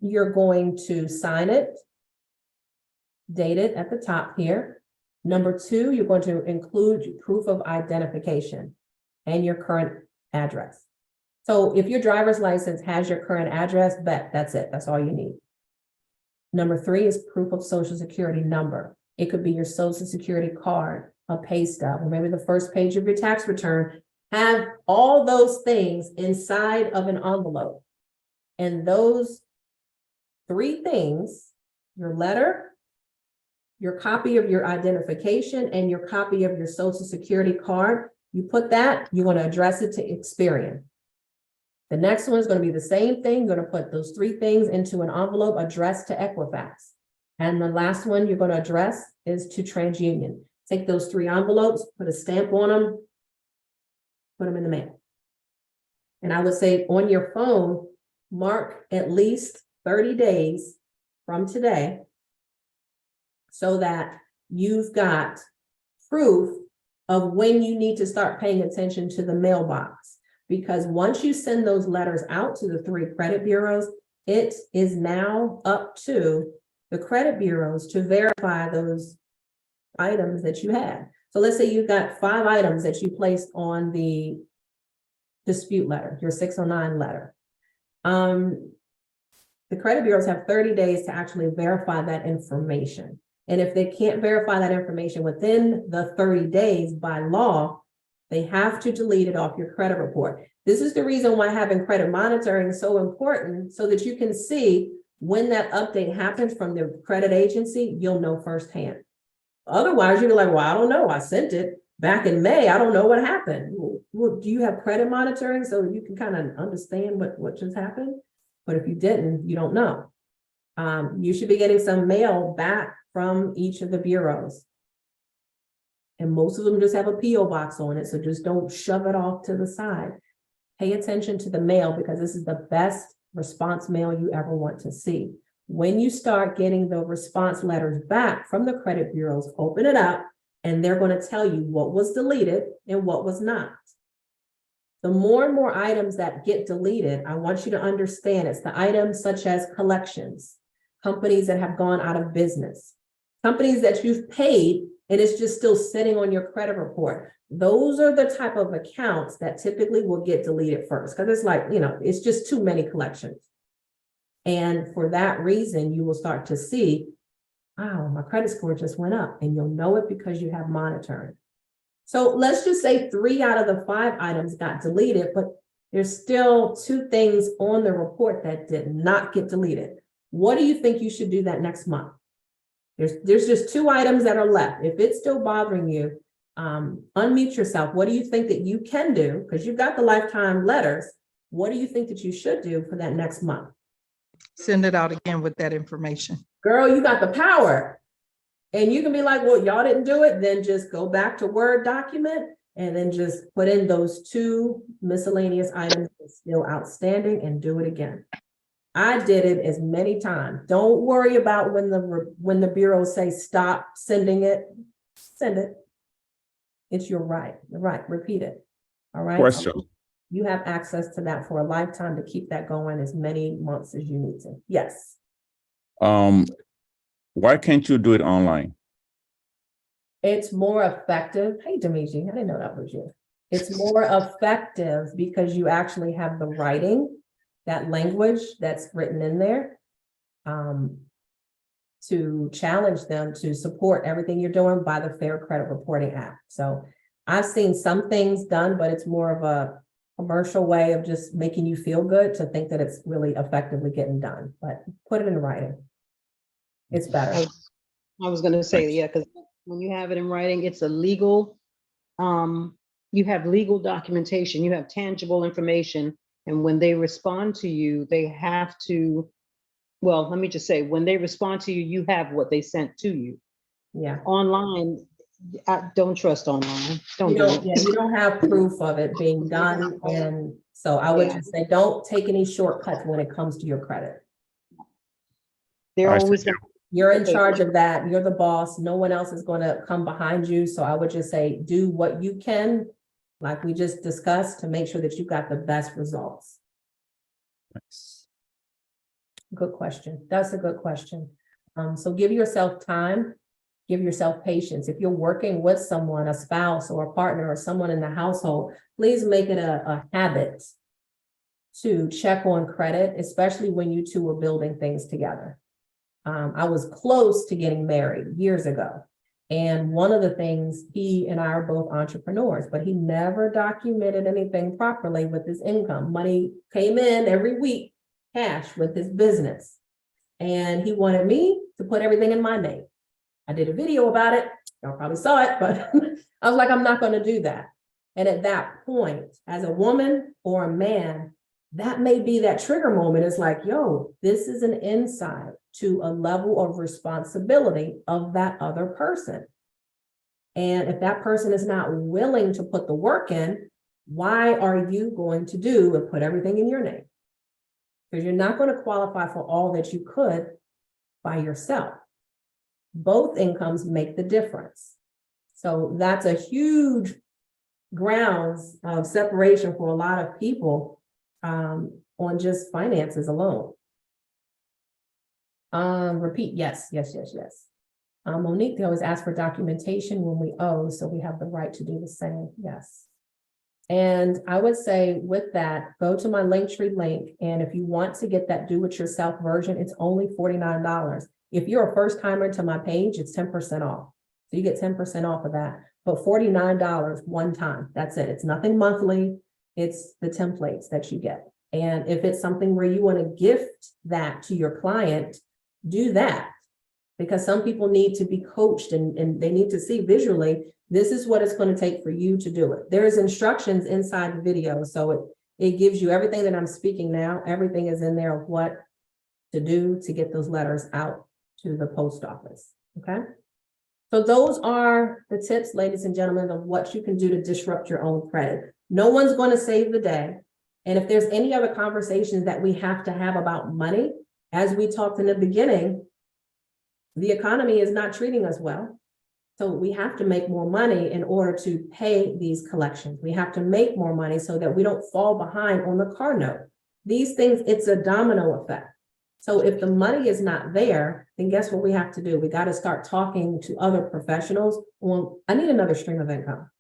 you're going to sign it. dated at the top here. Number 2, you're going to include proof of identification and your current address. So if your driver's license has your current address, that's it. That's all you need. Number 3 is proof of social security number. It could be your social security card, a pay stub, or maybe the first page of your tax return. Have all those things inside of an envelope. And those 3 things, your letter, your copy of your identification, and your copy of your social security card, you put that, you're going to address it to Experian. The next one is going to be the same thing. You're going to put those 3 things into an envelope addressed to Equifax. And the last one you're going to address is to TransUnion. Take those 3 envelopes, put a stamp on them, put them in the mail. And I would say on your phone, mark at least 30 days from today so that you've got proof of when you need to start paying attention to the mailbox. Because once you send those letters out to the 3 credit bureaus, it is now up to the credit bureaus to verify those items that you had. So let's say you've got 5 items that you placed on the dispute letter, your 609 letter. The credit bureaus have 30 days to actually verify that information. And if they can't verify that information within the 30 days by law, they have to delete it off your credit report. This is the reason why having credit monitoring is so important, so that you can see when that update happens from the credit agency, you'll know firsthand. Otherwise, you're like, well, I don't know. I sent it back in May. I don't know what happened. Well, do you have credit monitoring so you can kind of understand what just happened? But if you didn't, you don't know. You should be getting some mail back from each of the bureaus. And most of them just have a P.O. box on it, so just don't shove it off to the side. Pay attention to the mail, because this is the best response mail you ever want to see. When you start getting the response letters back from the credit bureaus, open it up, and they're going to tell you what was deleted and what was not. The more and more items that get deleted, I want you to understand it's the items such as collections, companies that have gone out of business, companies that you've paid and it's just still sitting on your credit report. Those are the type of accounts that typically will get deleted first, because it's like, it's just too many collections. And for that reason, you will start to see, wow, my credit score just went up, and you'll know it because you have monitoring. So let's just say 3 out of the 5 items got deleted, but there's still 2 things on the report that did not get deleted. What do you think you should do that next month? There's just 2 items that are left. If it's still bothering you, unmute yourself. What do you think that you can do? Because you've got the lifetime letters. What do you think that you should do for that next month? Send it out again with that information. Girl, you got the power. And you can be like, well, y'all didn't do it. Then just go back to Word document and then just put in those 2 miscellaneous items that's still outstanding and do it again. I did it as many times. Don't worry about when the bureaus say stop sending it. Send it. It's your right. Right. Repeat it. All right. Question. You have access to that for a lifetime to keep that going as many months as you need to. Yes. Why can't you do it online? It's more effective. Hey, Demetri, I didn't know that was you. It's more effective because you actually have the writing, that language that's written in there, to challenge them to support everything you're doing by the Fair Credit Reporting Act. So I've seen some things done, but it's more of a commercial way of just making you feel good to think that it's really effectively getting done. But put it in writing. It's better. I was going to say, yeah, because when you have it in writing, it's a legal, you have legal documentation, you have tangible information. And when they respond to you, they have to, well, let me just say, when they respond to you, you have what they sent to you. Yeah. Online, don't trust online. You don't have proof of it being done. And so I would just say, don't take any shortcuts when it comes to your credit. They're always going to. You're in charge of that. You're the boss. No one else is going to come behind you. So I would just say, do what you can, like we just discussed, to make sure that you got the best results. Nice. Good question. That's a good question. So give yourself time, give yourself patience. If you're working with someone, a spouse or a partner or someone in the household, please make it a habit to check on credit, especially when you two are building things together. I was close to getting married years ago. And one of the things, he and I are both entrepreneurs, but he never documented anything properly with his income. Money came in every week, cash with his business. And he wanted me to put everything in my name. I did a video about it. Y'all probably saw it, but I was like, I'm not going to do that. And at that point, as a woman or a man, that may be that trigger moment. It's like, yo, this is an insight to a level of responsibility of that other person. And if that person is not willing to put the work in, why are you going to do and put everything in your name? Because you're not going to qualify for all that you could by yourself. Both incomes make the difference. So that's a huge grounds of separation for a lot of people on just finances alone. Repeat, yes. Monique, they always ask for documentation when we owe, so we have the right to do the same, yes. And I would say with that, go to my Linktree link, and if you want to get that do-it-yourself version, it's only $49. If you're a first timer to my page, it's 10% off. So you get 10% off of that, but $49 one time, that's it. It's nothing monthly, it's the templates that you get. And if it's something where you want to gift that to your client, do that. Because some people need to be coached and they need to see visually, this is what it's going to take for you to do it. There's instructions inside the video. So it gives you everything that I'm speaking now. Everything is in there of what to do to get those letters out to the post office. Okay. So those are the tips, ladies and gentlemen, of what you can do to disrupt your own credit. No one's going to save the day. And if there's any other conversations that we have to have about money, as we talked in the beginning, the economy is not treating us well. So we have to make more money in order to pay these collections. We have to make more money so that we don't fall behind on the car note. These things, it's a domino effect. So if the money is not there, then guess what we have to do? We got to start talking to other professionals. Well, I need another stream of income.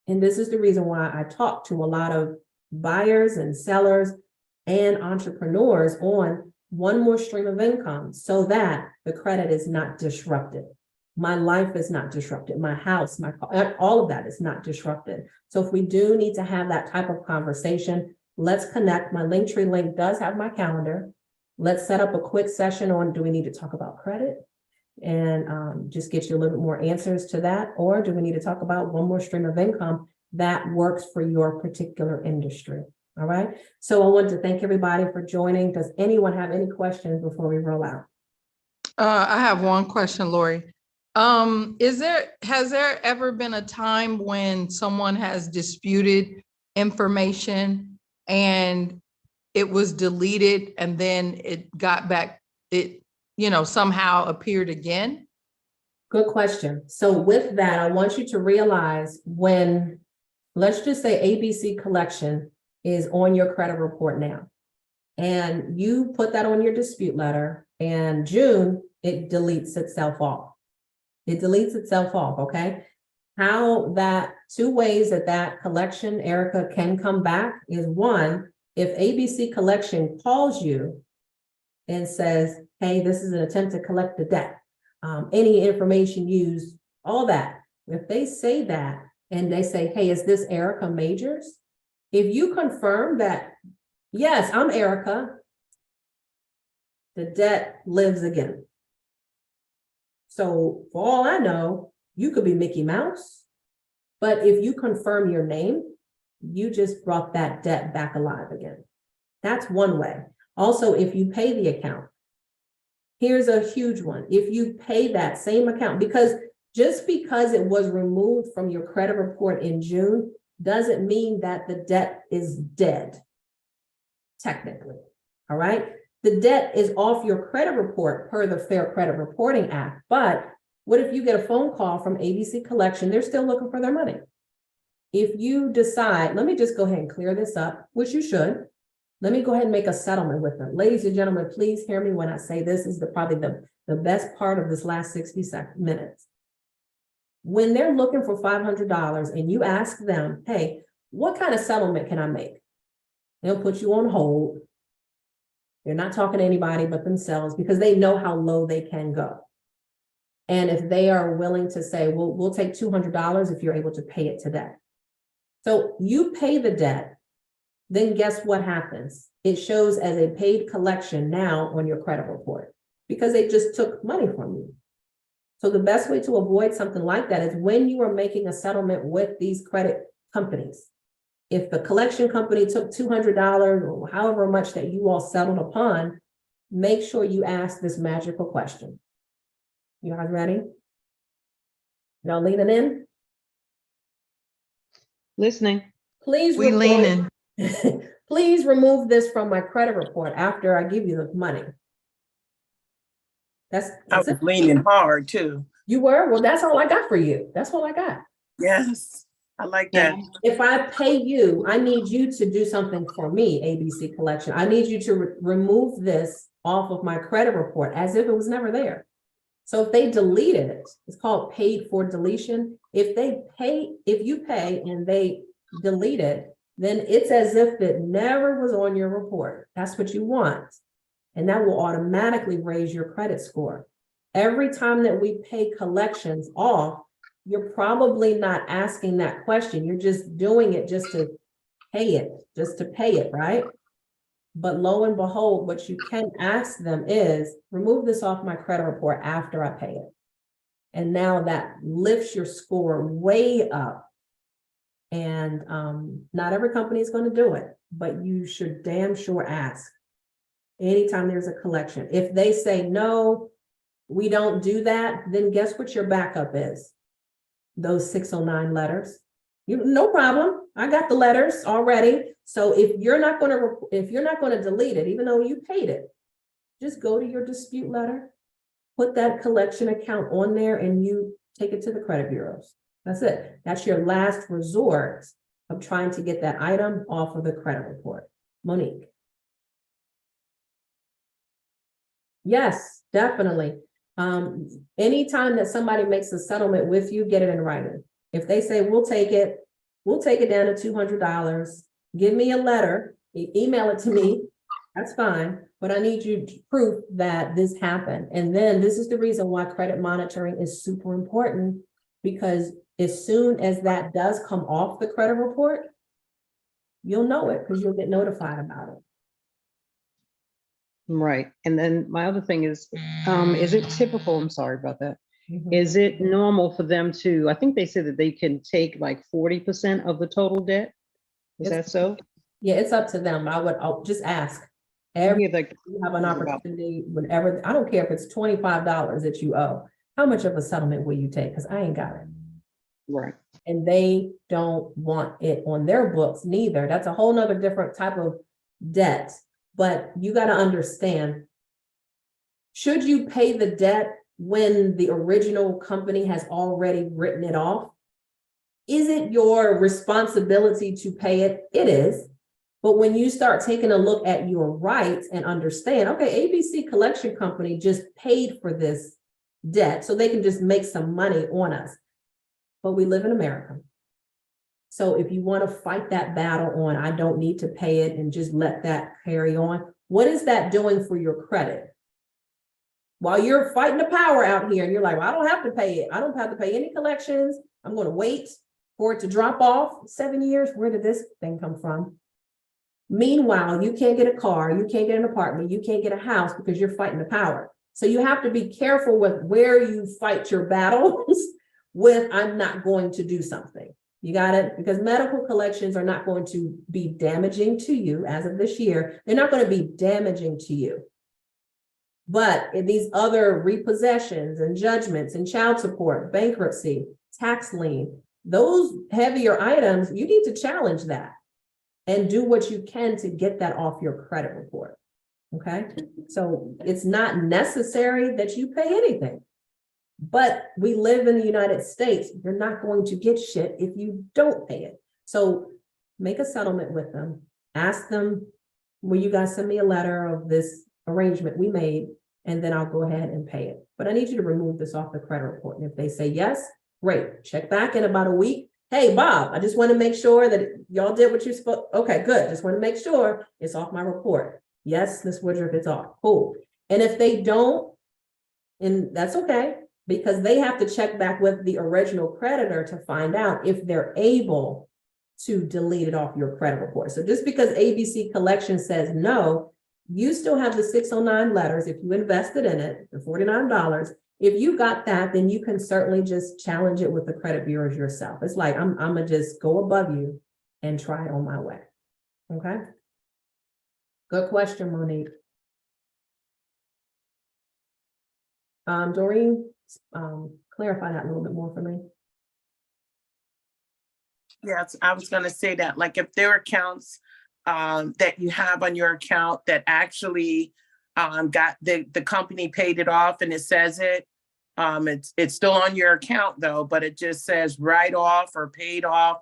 And this is the reason why I talk to a lot of buyers and sellers and entrepreneurs on one more stream of income so that the credit is not disrupted. My life is not disrupted. My house, my car, all of that is not disrupted. So if we do need to have that type of conversation, let's connect. My Linktree link does have my calendar. Let's set up a quick session on, do we need to talk about credit? And just get you a little bit more answers to that. Or do we need to talk about one more stream of income that works for your particular industry? All right. So I want to thank everybody for joining. Does anyone have any questions before we roll out? I have one question, Lorie. Has there ever been a time when someone has disputed information and it was deleted and then it got back, somehow appeared again? Good question. So with that, I want you to realize when, let's just say ABC collection is on your credit report now, and you put that on your dispute letter, and June, it deletes itself off. It deletes itself off, okay? How that, two ways that collection, Erica, can come back is one, if ABC collection calls you and says, hey, this is an attempt to collect the debt, any information used, all that. If they say that and they say, hey, is this Erica Majors? If you confirm that, yes, I'm Erica, the debt lives again. So for all I know, you could be Mickey Mouse, but if you confirm your name, you just brought that debt back alive again. That's one way. Also, if you pay the account, here's a huge one. If you pay that same account, because just because it was removed from your credit report in June, doesn't mean that the debt is dead, technically, all right? The debt is off your credit report per the Fair Credit Reporting Act, but what if you get a phone call from ABC Collection? They're still looking for their money. If you decide, let me just go ahead and clear this up, which you should, let me go ahead and make a settlement with them. Ladies and gentlemen, please hear me when I say this is probably the best part of this last 60 minutes. When they're looking for $500 and you ask them, hey, what kind of settlement can I make? They'll put you on hold. They're not talking to anybody but themselves because they know how low they can go. And if they are willing to say, well, we'll take $200 if you're able to pay it today. So you pay the debt, then guess what happens? It shows as a paid collection now on your credit report because they just took money from you. So the best way to avoid something like that is when you are making a settlement with these credit companies. If the collection company took $200 or however much that you all settled upon, make sure you ask this magical question. You guys ready? Y'all leaning in? Listening. Please. We leaning. Please remove this from my credit report after I give you the money. I That's was it. leaning hard too. You were? Well, that's all I got for you. That's all I got. Yes, I like that. If I pay you, I need you to do something for me, ABC Collection. I need you to remove this off of my credit report as if it was never there. So if they delete it, it's called paid for deletion. If you pay and they delete it, then it's as if it never was on your report. That's what you want. And that will automatically raise your credit score. Every time that we pay collections off, you're probably not asking that question. You're just doing it just to pay it, right? But lo and behold, what you can ask them is, remove this off my credit report after I pay it. And now that lifts your score way up. And not every company is going to do it, but you should damn sure ask anytime there's a collection. If they say, no, we don't do that, then guess what your backup is? Those 609 letters. No problem. I got the letters already. So if you're not going to delete it, even though you paid it, just go to your dispute letter, put that collection account on there, and you take it to the credit bureaus. That's it. That's your last resort of trying to get that item off of the credit report. Monique. Yes, definitely. Anytime that somebody makes a settlement with you, get it in writing. If they say, we'll take it down to $200, give me a letter, email it to me, that's fine, but I need you to prove that this happened. And then this is the reason why credit monitoring is super important, because as soon as that does come off the credit report, you'll know it because you'll get notified about it. Right. And then my other thing is it typical? I'm sorry about that. Mhm. Is it normal for them to, I think they said that they can take like 40% of the total debt? Is that so? Yeah, it's up to them. I'll just ask. Yeah, Every like, you have an opportunity, whenever, I don't care if it's $25 that you owe, how much of a settlement will you take? Because I ain't got it. right. And they don't want it on their books neither. That's a whole nother different type of debt. But you got to understand, should you pay the debt when the original company has already written it off? Is it your responsibility to pay it? It is. But when you start taking a look at your rights and understand, okay, ABC Collection Company just paid for this debt, so they can just make some money on us. But we live in America. So if you want to fight that battle on, I don't need to pay it and just let that carry on, what is that doing for your credit? While you're fighting the power out here and you're like, well, I don't have to pay it. I don't have to pay any collections. I'm going to wait for it to drop off. 7 years, where did this thing come from? Meanwhile, you can't get a car, you can't get an apartment, you can't get a house because you're fighting the power. So you have to be careful with where you fight your battles with, I'm not going to do something. You got it? Because medical collections are not going to be damaging to you as of this year. They're not going to be damaging to you. But in these other repossessions and judgments and child support, bankruptcy, tax lien, those heavier items, you need to challenge that and do what you can to get that off your credit report. Okay? So it's not necessary that you pay anything. But we live in the United States. You're not going to get shit if you don't pay it. So make a settlement with them. Ask them, will you guys send me a letter of this arrangement we made? and then I'll go ahead and pay it. But I need you to remove this off the credit report. And if they say yes, great. Check back in about a week. Hey, Bob, I just want to make sure that y'all did what you're supposed. Okay, good. Just want to make sure it's off my report. Yes, Ms. Woodruff, it's off. Cool. And if they don't, and that's okay, because they have to check back with the original creditor to find out if they're able to delete it off your credit report. So just because ABC Collection says no, you still have the 609 letters. If you invested in it, the $49, if you got that, then you can certainly just challenge it with the credit bureaus yourself. It's like, I'm gonna just go above you and try it on my way. Okay. Good question, Monique. Doreen, clarify that a little bit more for me. Yes, I was gonna say that, like, if there are accounts that you have on your account that actually got the company paid it off and it says it, it's still on your account though, but it just says write off or paid off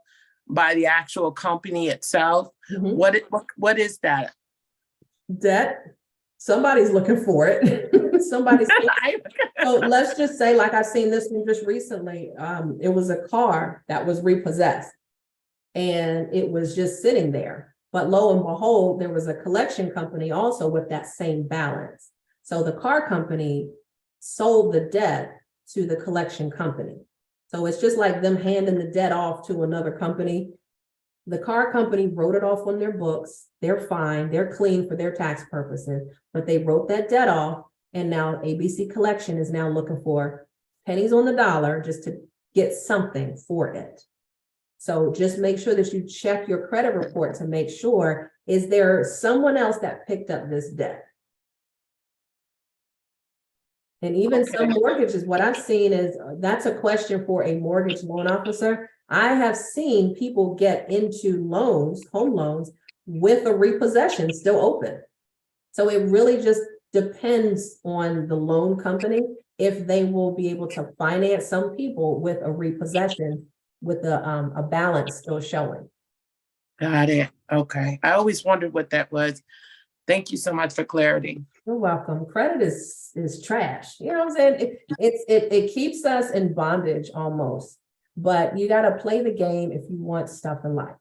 by the actual company itself. Mhm. What is that? Debt. Somebody's looking for it. Somebody's. So let's just say, like I've seen this one just recently. It was a car that was repossessed, and it was just sitting there. But lo and behold, there was a collection company also with that same balance. So the car company sold the debt to the collection company. So it's just like them handing the debt off to another company. The car company wrote it off on their books. They're fine. They're clean for their tax purposes, but they wrote that debt off. And now ABC Collection is now looking for pennies on the dollar just to get something for it. So just make sure that you check your credit report to make sure, is there someone else that picked up this debt? And even some mortgages, what I've seen is, that's a question for a mortgage loan officer. I have seen people get into loans, home loans, with a repossession still open. So it really just depends on the loan company if they will be able to finance some people with a repossession with a balance still showing. Got it. Okay. I always wondered what that was. Thank you so much for clarity. You're welcome. Credit is trash. You know what I'm saying? It keeps us in bondage almost, but you got to play the game if you want stuff in life,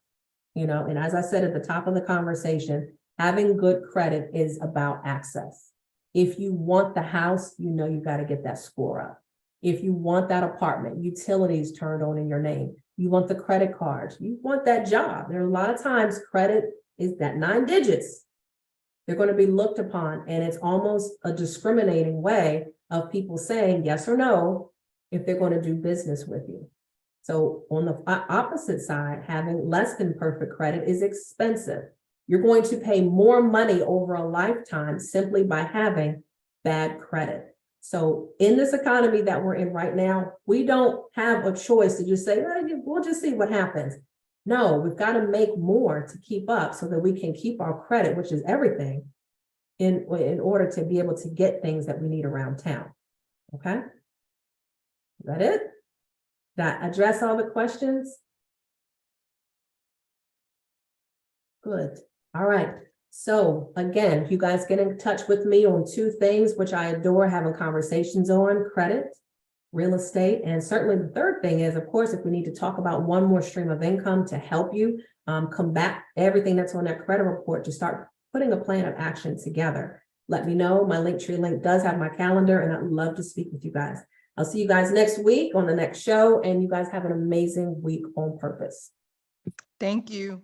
you know? And as I said at the top of the conversation, having good credit is about access. If you want the house, you know, you got to get that score up. If you want that apartment, utilities turned on in your name, you want the credit cards, you want that job. There are a lot of times credit is that 9 digits. They're going to be looked upon, and it's almost a discriminating way of people saying yes or no if they're going to do business with you. So on the opposite side, having less than perfect credit is expensive. You're going to pay more money over a lifetime simply by having bad credit. So in this economy that we're in right now, we don't have a choice to just say, we'll just see what happens. No, we've got to make more to keep up so that we can keep our credit, which is everything, in order to be able to get things that we need around town. Okay? Is that it? Did I address all the questions? Good. All right. So again, you guys get in touch with me on 2 things, which I adore having conversations on: credit, real estate. And certainly the third thing is, of course, if we need to talk about one more stream of income to help you combat everything that's on that credit report, to start putting a plan of action together. Let me know. My Linktree link does have my calendar, and I'd love to speak with you guys. I'll see you guys next week on the next show, and you guys have an amazing week on purpose. Thank you.